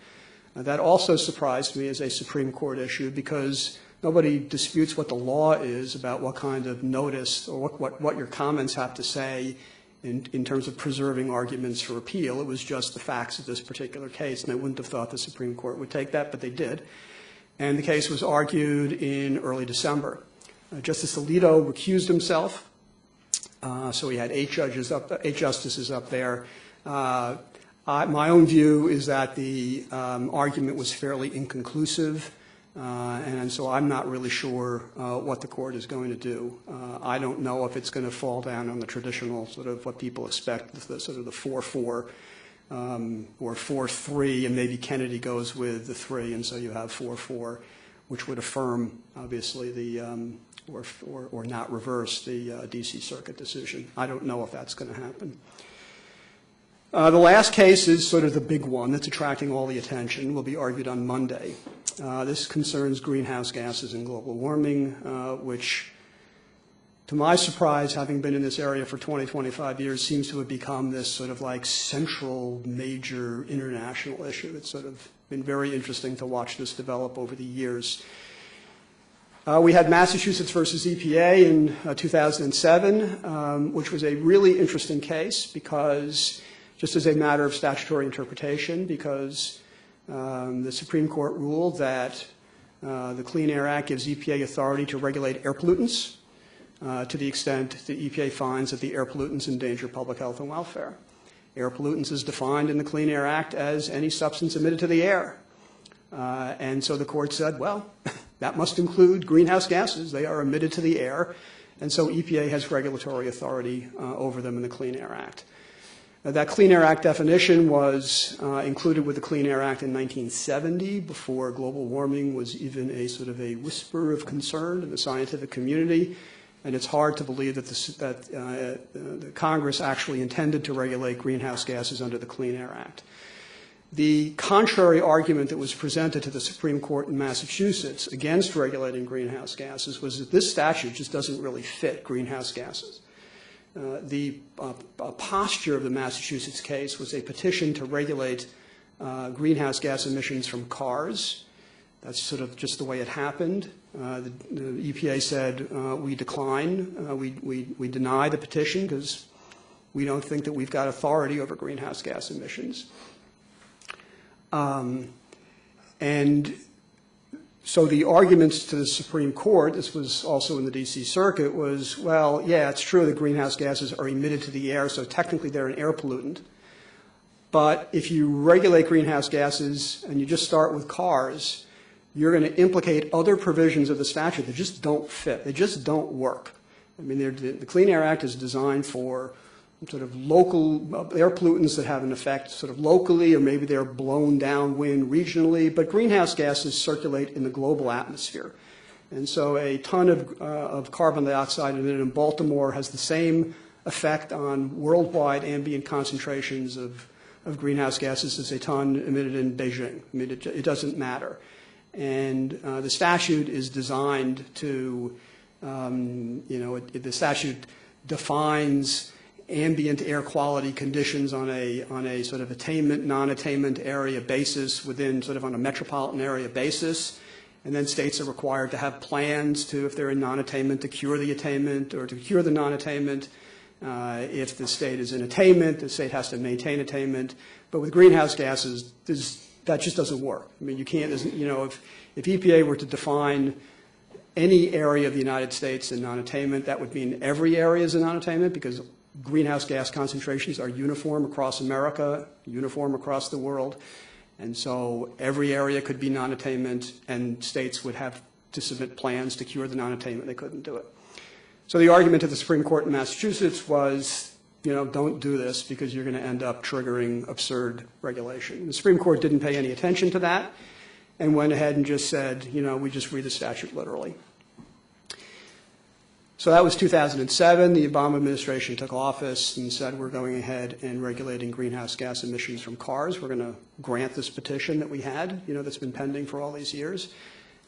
That also surprised me as a Supreme Court issue because nobody disputes what the law is about what kind of notice or what your comments have to say in terms of preserving arguments for appeal. It was just the facts of this particular case, and I wouldn't have thought the Supreme Court would take that, but they did. And the case was argued in early December. Justice Alito recused himself, so he had 8 justices up there. My own view is that the argument was fairly inconclusive, and so I'm not really sure what the court is going to do. I don't know if it's going to fall down on the traditional sort of what people expect, the sort of the 4-4 or 4-3, and maybe Kennedy goes with the 3, and so you have 4-4, which would affirm, obviously, the or not reverse the D.C. Circuit decision. I don't know if that's going to happen. The last case is sort of the big one that's attracting all the attention. Will be argued on Monday. This concerns greenhouse gases and global warming, which, to my surprise, having been in this area for 25 years, seems to have become this sort of like central major international issue. It's sort of been very interesting to watch this develop over the years. We had Massachusetts versus EPA in 2007, which was a really interesting case because, just as a matter of statutory interpretation, because the Supreme Court ruled that the Clean Air Act gives EPA authority to regulate air pollutants to the extent the EPA finds that the air pollutants endanger public health and welfare. Air pollutants is defined in the Clean Air Act as any substance emitted to the air. And so the court said, well, that must include greenhouse gases. They are emitted to the air. And so EPA has regulatory authority over them in the Clean Air Act. That Clean Air Act definition was included with the Clean Air Act in 1970, before global warming was even a sort of a whisper of concern in the scientific community. And it's hard to believe that the Congress actually intended to regulate greenhouse gases under the Clean Air Act. The contrary argument that was presented to the Supreme Court in Massachusetts against regulating greenhouse gases was that this statute just doesn't really fit greenhouse gases. The posture of the Massachusetts case was a petition to regulate greenhouse gas emissions from cars. That's sort of just the way it happened. The EPA said, we decline, we deny the petition because we don't think that we've got authority over greenhouse gas emissions. And so the arguments to the Supreme Court, this was also in the D.C. Circuit, was, well, yeah, it's true that greenhouse gases are emitted to the air, so technically they're an air pollutant. But if you regulate greenhouse gases and you just start with cars, you're going to implicate other provisions of the statute that just don't fit. They just don't work. I mean, the Clean Air Act is designed for sort of local air pollutants that have an effect sort of locally, or maybe they're blown downwind regionally, but greenhouse gases circulate in the global atmosphere. And so a ton of carbon dioxide emitted in Baltimore has the same effect on worldwide ambient concentrations of greenhouse gases as a ton emitted in Beijing. I mean, it doesn't matter. And the statute is designed to, the statute defines ambient air quality conditions on a sort of attainment, non-attainment area basis within sort of on a metropolitan area basis. And then states are required to have plans to, if they're in non-attainment, to cure the attainment or to cure the non-attainment. If the state is in attainment, the state has to maintain attainment. But with greenhouse gases, that just doesn't work. I mean, you can't, if EPA were to define any area of the United States in non-attainment, that would mean every area is in non-attainment because greenhouse gas concentrations are uniform across America, uniform across the world. And so every area could be non-attainment, and states would have to submit plans to cure the non-attainment. They couldn't do it. So the argument to the Supreme Court in Massachusetts was, don't do this because you're going to end up triggering absurd regulation. The Supreme Court didn't pay any attention to that and went ahead and just said, we just read the statute literally. So that was 2007. The Obama administration took office and said, we're going ahead and regulating greenhouse gas emissions from cars. We're going to grant this petition that we had, that's been pending for all these years.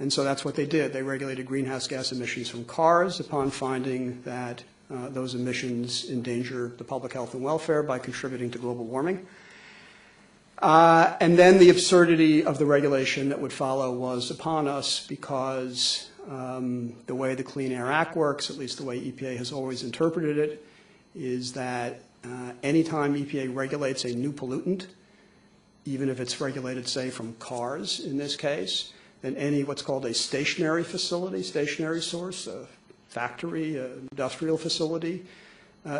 And so that's what they did. They regulated greenhouse gas emissions from cars upon finding that those emissions endanger the public health and welfare by contributing to global warming. And then the absurdity of the regulation that would follow was upon us because the way the Clean Air Act works, at least the way EPA has always interpreted it, is that anytime EPA regulates a new pollutant, even if it's regulated, say, from cars in this case, then any what's called a stationary facility, stationary source, a factory, an industrial facility,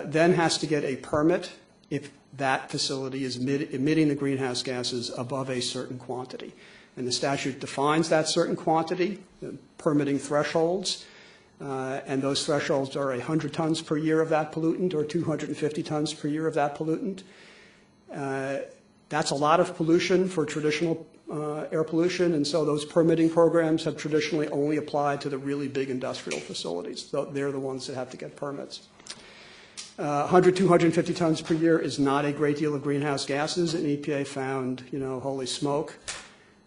then has to get a permit if that facility is emitting the greenhouse gases above a certain quantity. And the statute defines that certain quantity, the permitting thresholds, and those thresholds are 100 tons per year of that pollutant or 250 tons per year of that pollutant. That's a lot of pollution for traditional air pollution, and so those permitting programs have traditionally only applied to the really big industrial facilities. So they're the ones that have to get permits. 100, 250 tons per year is not a great deal of greenhouse gases, and EPA found, holy smoke.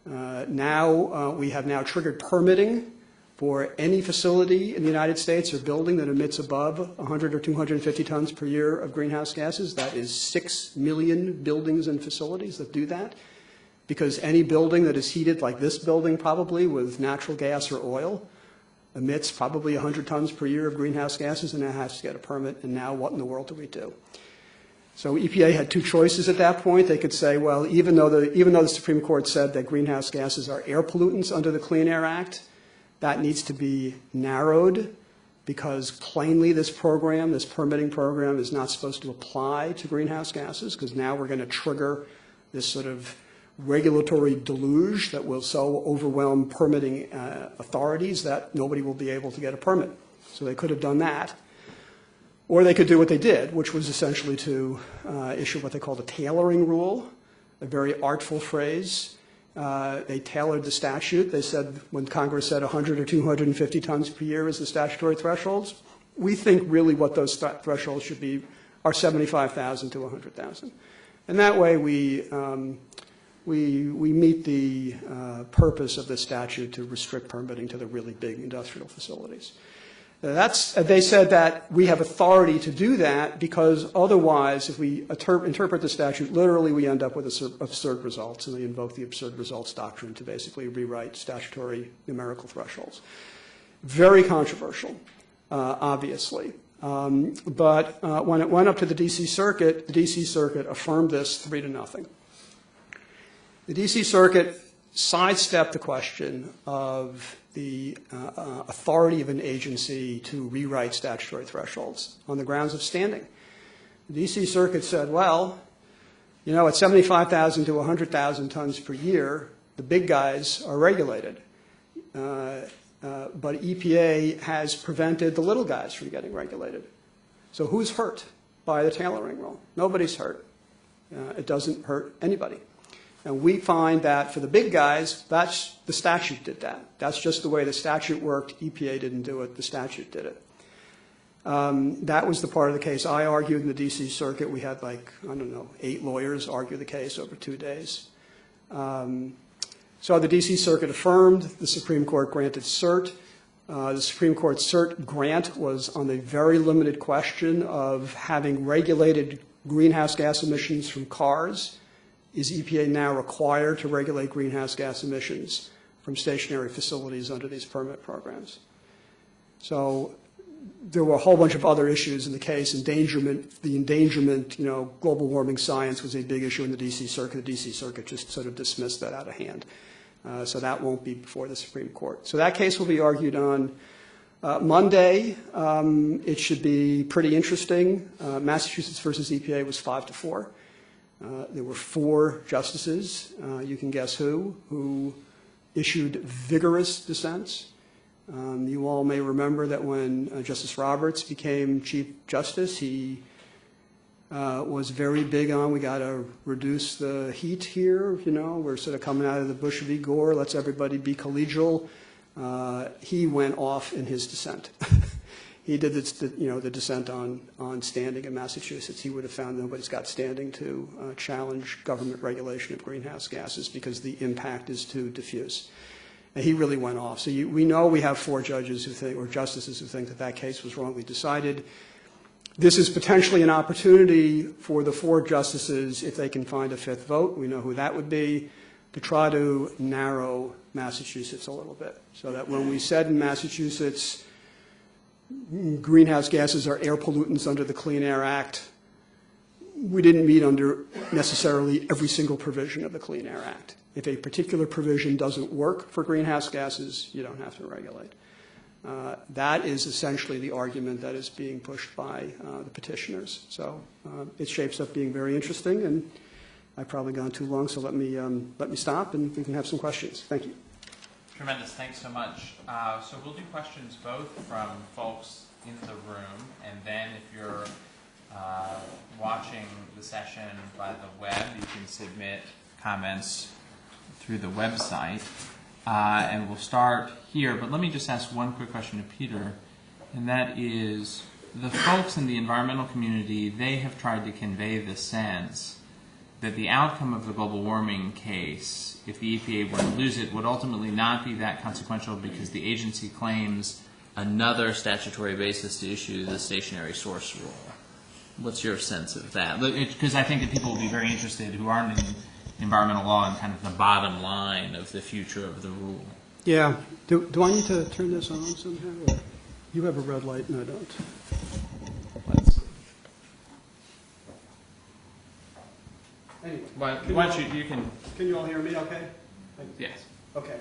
Now we have now triggered permitting for any facility in the United States or building that emits above 100 or 250 tons per year of greenhouse gases. That is 6 million buildings and facilities that do that. Because any building that is heated, like this building probably, with natural gas or oil, emits probably 100 tons per year of greenhouse gases, and it has to get a permit. And now what in the world do we do? So EPA had two choices at that point. They could say, well, even though the Supreme Court said that greenhouse gases are air pollutants under the Clean Air Act, that needs to be narrowed because plainly this program, this permitting program, is not supposed to apply to greenhouse gases because now we're going to trigger this sort of regulatory deluge that will so overwhelm permitting authorities that nobody will be able to get a permit. So they could have done that. Or they could do what they did, which was essentially to issue what they called a tailoring rule, a very artful phrase. They tailored the statute. They said when Congress said 100 or 250 tons per year is the statutory thresholds, we think really what those thresholds should be are 75,000 to 100,000. And that way we meet the purpose of the statute to restrict permitting to the really big industrial facilities. They said that we have authority to do that because otherwise, if we interpret the statute literally, we end up with absurd results, and they invoke the absurd results doctrine to basically rewrite statutory numerical thresholds. Very controversial, obviously. But when it went up to the D.C. Circuit, the D.C. Circuit affirmed this 3-0. The D.C. Circuit sidestepped the question of the authority of an agency to rewrite statutory thresholds on the grounds of standing. The D.C. Circuit said, well, at 75,000 to 100,000 tons per year, the big guys are regulated. But EPA has prevented the little guys from getting regulated. So who's hurt by the tailoring rule? Nobody's hurt. It doesn't hurt anybody. And we find that for the big guys, the statute did that. That's just the way the statute worked. EPA didn't do it. The statute did it. That was the part of the case I argued in the D.C. Circuit. We had 8 lawyers argue the case over 2 days. So the D.C. Circuit affirmed. The Supreme Court granted cert. The Supreme Court cert grant was on the very limited question of having regulated greenhouse gas emissions from cars. Is EPA now required to regulate greenhouse gas emissions from stationary facilities under these permit programs? So there were a whole bunch of other issues in the case. The endangerment, global warming science was a big issue in the D.C. Circuit. The D.C. Circuit just sort of dismissed that out of hand. So that won't be before the Supreme Court. So that case will be argued on Monday. It should be pretty interesting. Massachusetts versus EPA was 5-4. There were 4 justices, you can guess who issued vigorous dissents. You all may remember that when Justice Roberts became Chief Justice, he was very big on, we got to reduce the heat here, we're sort of coming out of the Bush v. Gore, let's everybody be collegial. He went off in his dissent. He did the dissent on standing in Massachusetts. He would have found nobody's got standing to challenge government regulation of greenhouse gases because the impact is too diffuse. And he really went off. So we know we have 4 judges who think, or justices who think that that case was wrongly decided. This is potentially an opportunity for the 4 justices, if they can find a 5th vote, we know who that would be, to try to narrow Massachusetts a little bit. So that when we said in Massachusetts, greenhouse gases are air pollutants under the Clean Air Act, we didn't meet under necessarily every single provision of the Clean Air Act. If a particular provision doesn't work for greenhouse gases, you don't have to regulate. That is essentially the argument that is being pushed by the petitioners. So it shapes up being very interesting, and I've probably gone too long, so let me stop, and we can have some questions. Thank you. Tremendous. Thanks so much. So we'll do questions both from folks in the room, and then if you're watching the session by the web, you can submit comments through the website. And we'll start here, but let me just ask one quick question to Peter, and that is, the folks in the environmental community, they have tried to convey the sense that the outcome of the global warming case, if the EPA were to lose it, would ultimately not be that consequential because the agency claims another statutory basis to issue the stationary source rule. What's your sense of that? Because I think that people will be very interested who aren't in environmental law and kind of the bottom line of the future of the rule. Yeah. Do I need to turn this on somehow? Or you have a red light and I don't. Let's see. Anyway. Why don't you can... Can you all hear me okay? Yes. Okay.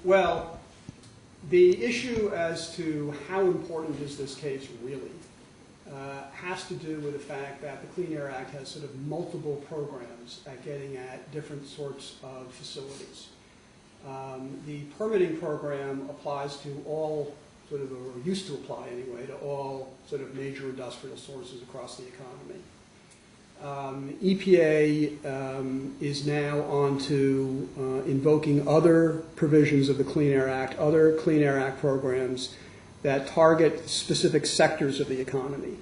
Well, the issue as to how important is this case really has to do with the fact that the Clean Air Act has sort of multiple programs at getting at different sorts of facilities. The permitting program applies to all sort of, or used to apply anyway, to all sort of major industrial sources across the economy. EPA is now on to invoking other provisions of the Clean Air Act, other Clean Air Act programs that target specific sectors of the economy.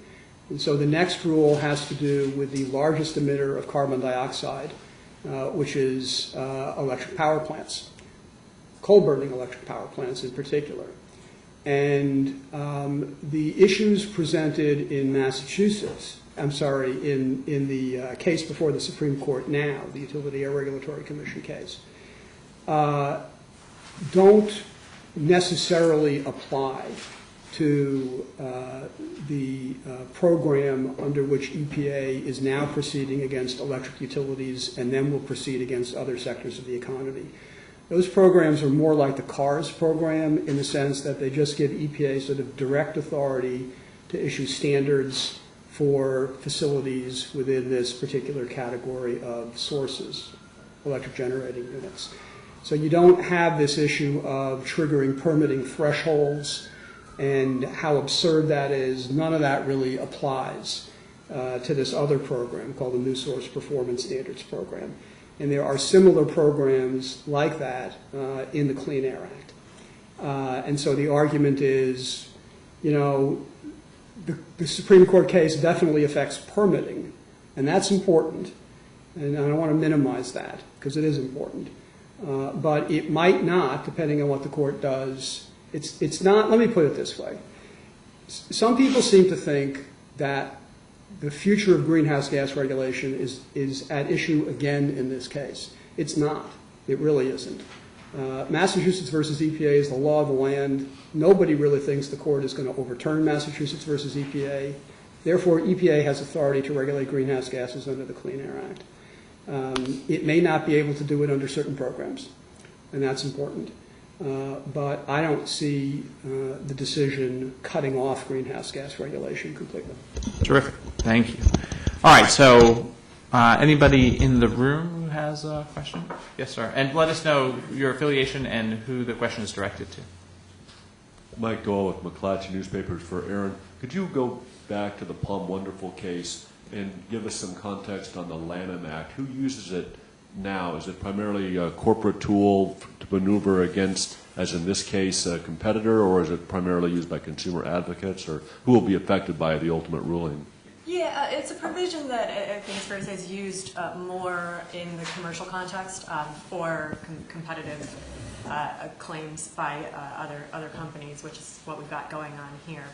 And so the next rule has to do with the largest emitter of carbon dioxide, which is electric power plants, coal-burning electric power plants in particular. And the issues presented in Massachusetts, in the case before the Supreme Court now, the Utility Air Regulatory Commission case, don't necessarily apply to the program under which EPA is now proceeding against electric utilities and then will proceed against other sectors of the economy. Those programs are more like the CARS program in the sense that they just give EPA sort of direct authority to issue standards for facilities within this particular category of sources, electric generating units. So you don't have this issue of triggering permitting thresholds and how absurd that is. None of that really applies to this other program called the New Source Performance Standards Program. And there are similar programs like that in the Clean Air Act. And so the argument is, the Supreme Court case definitely affects permitting, and that's important. And I don't want to minimize that because it is important. But it might not, depending on what the court does. It's not, let me put it this way. Some people seem to think that the future of greenhouse gas regulation is at issue again in this case. It's not. It really isn't. Massachusetts versus EPA is the law of the land. Nobody really thinks the court is going to overturn Massachusetts versus EPA. Therefore, EPA has authority to regulate greenhouse gases under the Clean Air Act. It may not be able to do it under certain programs, and that's important. But I don't see the decision cutting off greenhouse gas regulation completely. Terrific. Thank you. All right. So anybody in the room who has a question? Yes, sir. And let us know your affiliation and who the question is directed to. Mike Doyle with McClatchy Newspapers for Erin. Could you go back to the Plum Wonderful case and give us some context on the Lanham Act? Who uses it now? Is it primarily a corporate tool to maneuver against, as in this case, a competitor, or is it primarily used by consumer advocates, or who will be affected by the ultimate ruling? Yeah, it's a provision that I think it's fair to say is used more in the commercial context for competitive claims by other companies, which is what we've got going on here.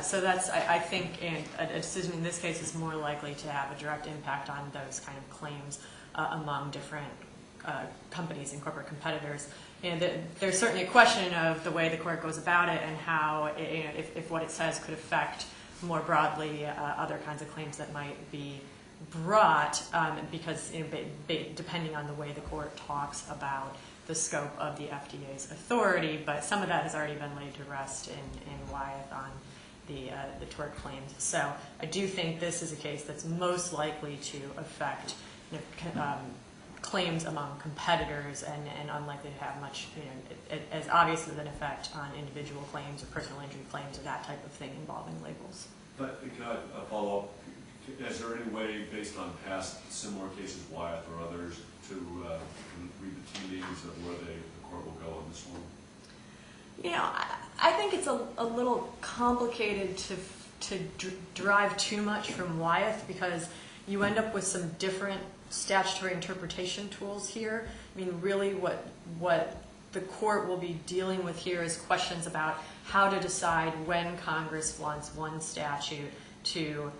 So that's, I think, a decision in this case is more likely to have a direct impact on those kind of claims among different companies and corporate competitors. And there's certainly a question of the way the court goes about it and how, if what it says could affect more broadly other kinds of claims that might be brought, because depending on the way the court talks about the scope of the FDA's authority, but some of that has already been laid to rest in Wyeth on the tort claims. So I do think this is a case that's most likely to affect claims among competitors and unlikely to have much, as obvious as an effect on individual claims or personal injury claims or that type of thing involving labels. But can I follow up? Is there any way, based on past similar cases, Wyeth or others, to read the tea leaves of where the court will go on this one? I think it's a little complicated to derive too much from Wyeth because you end up with some different statutory interpretation tools here. I mean, really what the court will be dealing with here is questions about how to decide when Congress wants one statute to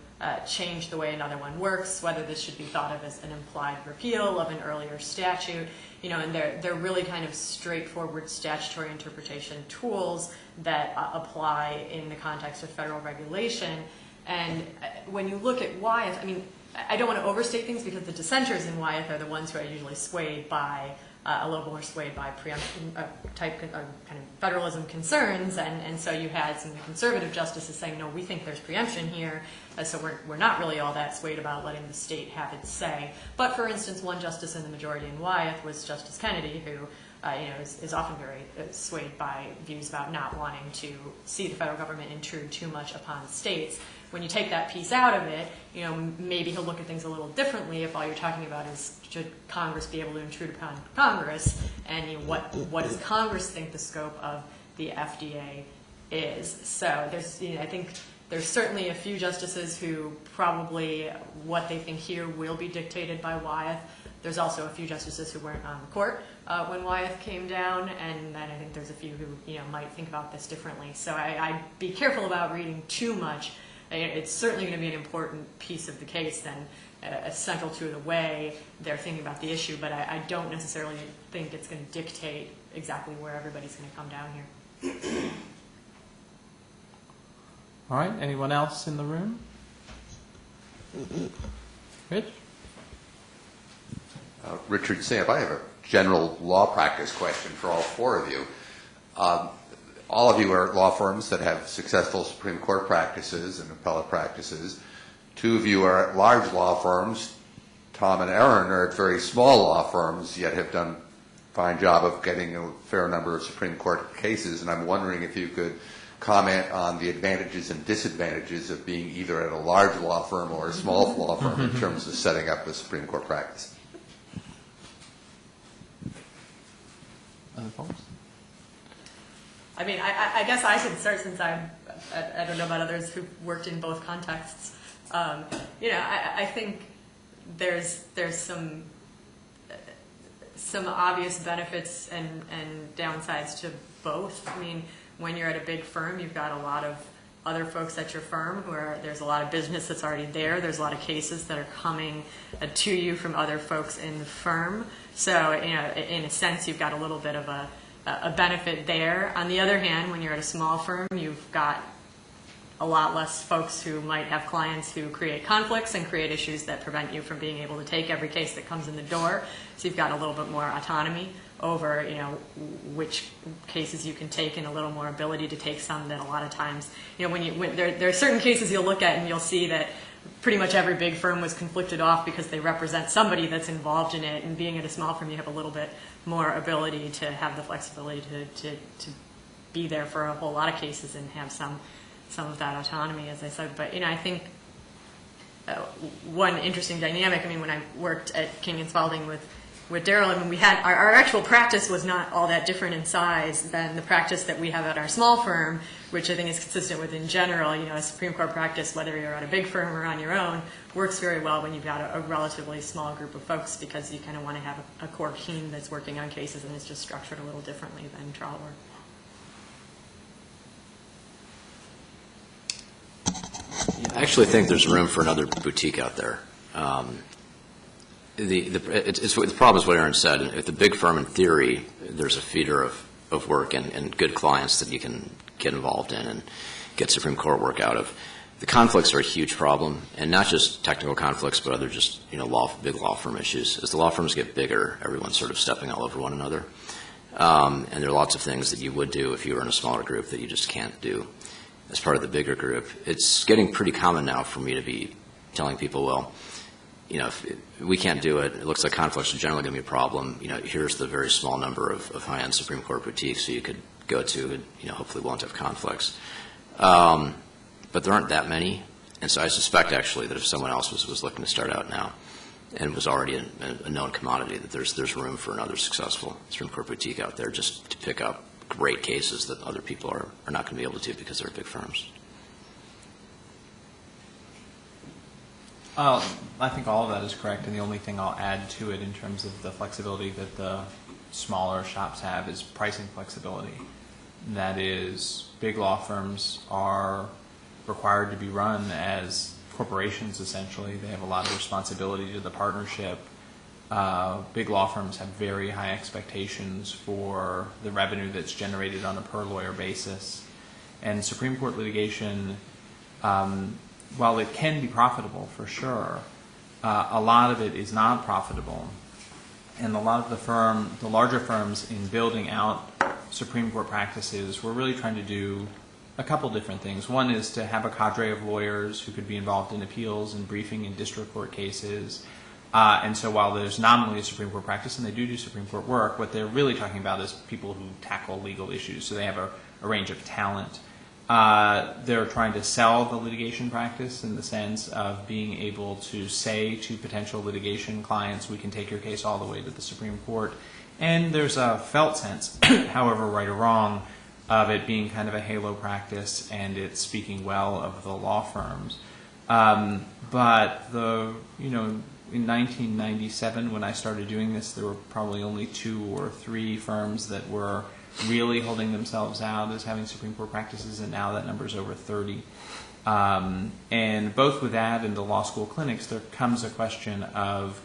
change the way another one works, whether this should be thought of as an implied repeal of an earlier statute, and they're really kind of straightforward statutory interpretation tools that apply in the context of federal regulation. And when you look at Wyeth, I mean, I don't want to overstate things because the dissenters in Wyeth are the ones who are usually swayed by a little more swayed by preemption type kind of federalism concerns, and so you had some conservative justices saying, no, we think there's preemption here, so we're not really all that swayed about letting the state have its say. But for instance, one justice in the majority in Wyeth was Justice Kennedy, who is often very swayed by views about not wanting to see the federal government intrude too much upon states. When you take that piece out of it, maybe he'll look at things a little differently if all you're talking about is should Congress be able to intrude upon Congress, and what does Congress think the scope of the FDA is. So I think there's certainly a few justices who probably what they think here will be dictated by Wyeth. There's also a few justices who weren't on the court when Wyeth came down, and then I think there's a few who might think about this differently. So I'd be careful about reading too much. It's certainly going to be an important piece of the case, and central to the way they're thinking about the issue, but I don't necessarily think it's going to dictate exactly where everybody's going to come down here. All right, anyone else in the room? Rich? Richard Samp, I have a general law practice question for all four of you. All of you are law firms that have successful Supreme Court practices and appellate practices. Two of you are at large law firms. Tom and Erin are at very small law firms, yet have done a fine job of getting a fair number of Supreme Court cases. And I'm wondering if you could comment on the advantages and disadvantages of being either at a large law firm or a small law firm in terms of setting up a Supreme Court practice. Other folks? I mean, I guess I should start since I don't know about others who've worked in both contexts. I think there's some obvious benefits and downsides to both. I mean, when you're at a big firm, you've got a lot of other folks at your firm there's a lot of business that's already there. There's a lot of cases that are coming to you from other folks in the firm. So, in a sense, you've got a little bit of a benefit there. On the other hand, when you're at a small firm, you've got a lot less folks who might have clients who create conflicts and create issues that prevent you from being able to take every case that comes in the door. So you've got a little bit more autonomy over, which cases you can take, and a little more ability to take some that a lot of times, when there are certain cases you'll look at and you'll see that pretty much every big firm was conflicted off because they represent somebody that's involved in it, and being at a small firm you have a little bit more ability to have the flexibility to be there for a whole lot of cases and have some of that autonomy, as I said. But, I think one interesting dynamic, when I worked at King and Spalding with Daryl, we had our actual practice was not all that different in size than the practice that we have at our small firm, which I think is consistent with, in general, a Supreme Court practice, whether you're at a big firm or on your own, works very well when you've got a relatively small group of folks, because you kind of want to have a core team that's working on cases, and it's just structured a little differently than trial work. I actually think there's room for another boutique out there. The problem is what Erin said. If the big firm, in theory, there's a feeder of work and good clients that you can get involved in and get Supreme Court work out of. The conflicts are a huge problem, and not just technical conflicts, but other just big law firm issues. As the law firms get bigger, everyone's sort of stepping all over one another, and there are lots of things that you would do if you were in a smaller group that you just can't do as part of the bigger group. It's getting pretty common now for me to be telling people, well, if we can't do it, it looks like conflicts are generally going to be a problem. Here's the very small number of high-end Supreme Court boutiques so you could go to and, hopefully won't have conflicts. But there aren't that many, and so I suspect, actually, that if someone else was looking to start out now and was already a known commodity, that there's room for another successful Supreme Court boutique out there just to pick up great cases that other people are not going to be able to do because they're big firms. I think all of that is correct, and the only thing I'll add to it in terms of the flexibility that the smaller shops have is pricing flexibility. That is, big law firms are required to be run as corporations, essentially. They have a lot of responsibility to the partnership. Big law firms have very high expectations for the revenue that's generated on a per-lawyer basis. And Supreme Court litigation, while it can be profitable for sure, a lot of it is not profitable. And a lot of the larger firms in building out Supreme Court practices, we're really trying to do a couple different things. One is to have a cadre of lawyers who could be involved in appeals and briefing in district court cases. And so while there's nominally a Supreme Court practice, and they do Supreme Court work, what they're really talking about is people who tackle legal issues. So they have a range of talent. They're trying to sell the litigation practice in the sense of being able to say to potential litigation clients, we can take your case all the way to the Supreme Court. And there's a felt sense, however right or wrong, of it being kind of a halo practice, and it's speaking well of the law firms. But in 1997, when I started doing this, there were probably only 2 or 3 firms that were really holding themselves out as having Supreme Court practices, and now that number is over 30. And both with that and the law school clinics, there comes a question of,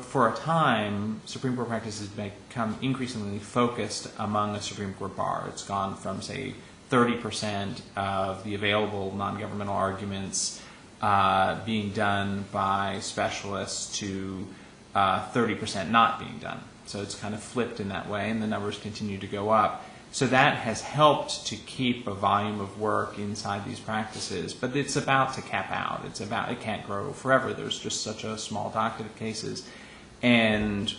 for a time, Supreme Court practice has become increasingly focused among a Supreme Court bar. It's gone from, say, 30% of the available non-governmental arguments being done by specialists to 30% not being done. So it's kind of flipped in that way, and the numbers continue to go up. So that has helped to keep a volume of work inside these practices, but it's about to cap out. It can't grow forever. There's just such a small docket of cases. And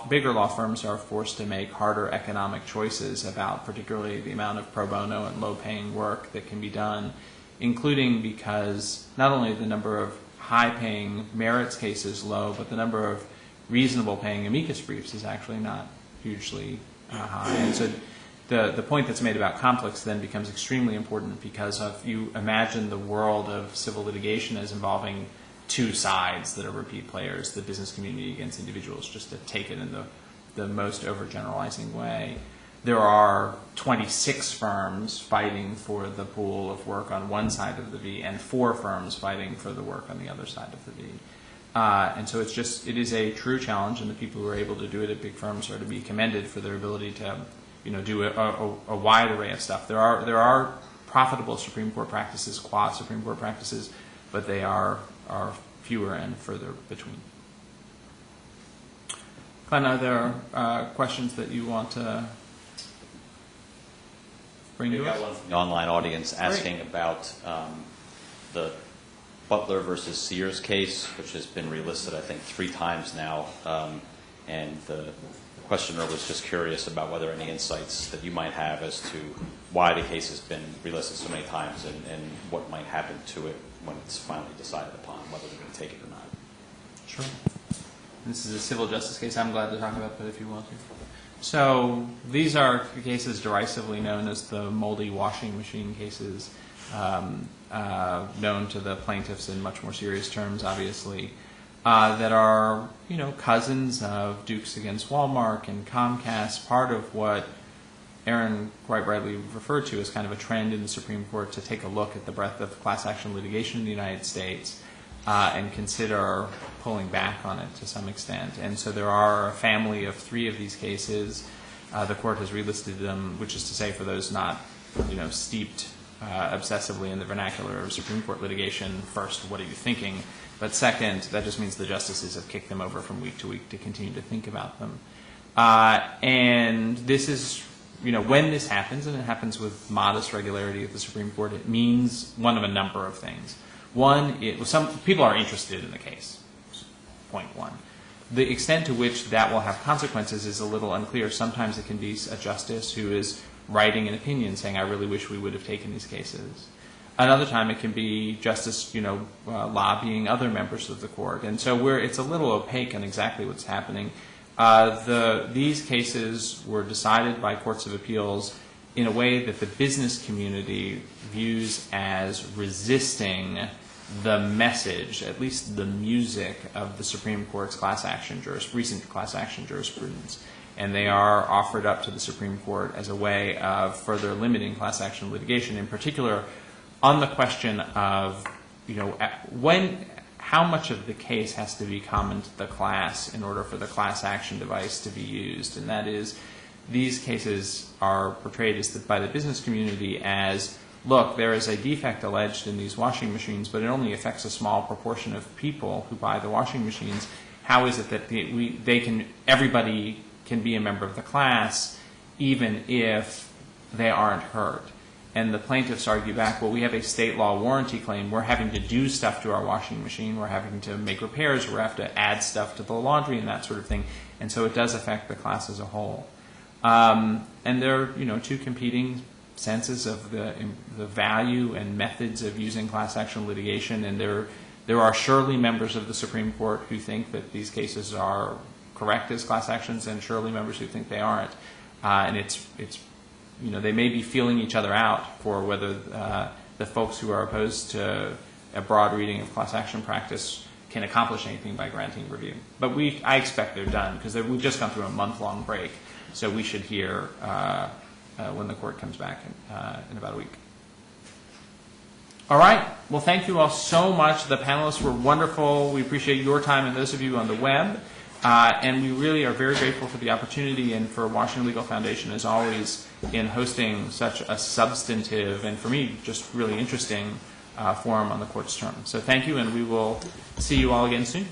bigger law firms are forced to make harder economic choices about particularly the amount of pro bono and low-paying work that can be done, including because not only the number of high-paying merits cases low, but the number of reasonable paying amicus briefs is actually not hugely high. And so the point that's made about conflicts then becomes extremely important, because if you imagine the world of civil litigation as involving 2 sides that are repeat players, the business community against individuals, just to take it in the most overgeneralizing way. There are 26 firms fighting for the pool of work on one side of the V, and 4 firms fighting for the work on the other side of the V. And so it is a true challenge, and the people who are able to do it at big firms are to be commended for their ability to, do a wide array of stuff. There are profitable Supreme Court practices, Supreme Court practices, but they are fewer and further between. Glenn, are there questions that you want to bring to us? We got one from the online audience asking about the Butler versus Sears case, which has been relisted, I think, 3 times now, and the questioner was just curious about whether any insights that you might have as to why the case has been relisted so many times and what might happen to it when it's finally decided upon, whether they're going to take it or not. Sure. This is a civil justice case I'm glad to talk about, but if you want to. So these are cases derisively known as the moldy washing machine cases, known to the plaintiffs in much more serious terms, obviously, that are, cousins of Dukes against Walmart and Comcast, part of what Erin quite rightly referred to as kind of a trend in the Supreme Court to take a look at the breadth of class action litigation in the United States and consider pulling back on it to some extent. And so there are a family of 3 of these cases. The court has relisted them, which is to say for those not, steeped obsessively in the vernacular of Supreme Court litigation, first, what are you thinking? But second, that just means the justices have kicked them over from week to week to continue to think about them. And this is, when this happens, and it happens with modest regularity at the Supreme Court, it means one of a number of things. One, some people are interested in the case, point one. The extent to which that will have consequences is a little unclear. Sometimes it can be a justice who is writing an opinion saying, I really wish we would have taken these cases. Another time it can be justice, lobbying other members of the court. And so it's a little opaque on exactly what's happening. These cases were decided by courts of appeals in a way that the business community views as resisting the message, at least the music, of the Supreme Court's recent class action jurisprudence. And they are offered up to the Supreme Court as a way of further limiting class action litigation, in particular on the question of, how much of the case has to be common to the class in order for the class action device to be used. And that is, these cases are portrayed by the business community as, look, there is a defect alleged in these washing machines, but it only affects a small proportion of people who buy the washing machines. How is it that everybody can be a member of the class even if they aren't hurt? And the plaintiffs argue back, well, we have a state law warranty claim. We're having to do stuff to our washing machine. We're having to make repairs. We're having to add stuff to the laundry and that sort of thing. And so it does affect the class as a whole. And there are, 2 competing senses of the value and methods of using class action litigation. And there are surely members of the Supreme Court who think that these cases are correct as class actions, and surely members who think they aren't. And it's they may be feeling each other out for whether the folks who are opposed to a broad reading of class action practice can accomplish anything by granting review. But I expect they're done, because we've just gone through a month-long break, so we should hear when the court comes back in about a week. All right. Well, thank you all so much. The panelists were wonderful. We appreciate your time and those of you on the web. And we really are very grateful for the opportunity and for Washington Legal Foundation, as always, in hosting such a substantive and, for me, just really interesting forum on the court's term. So thank you, and we will see you all again soon.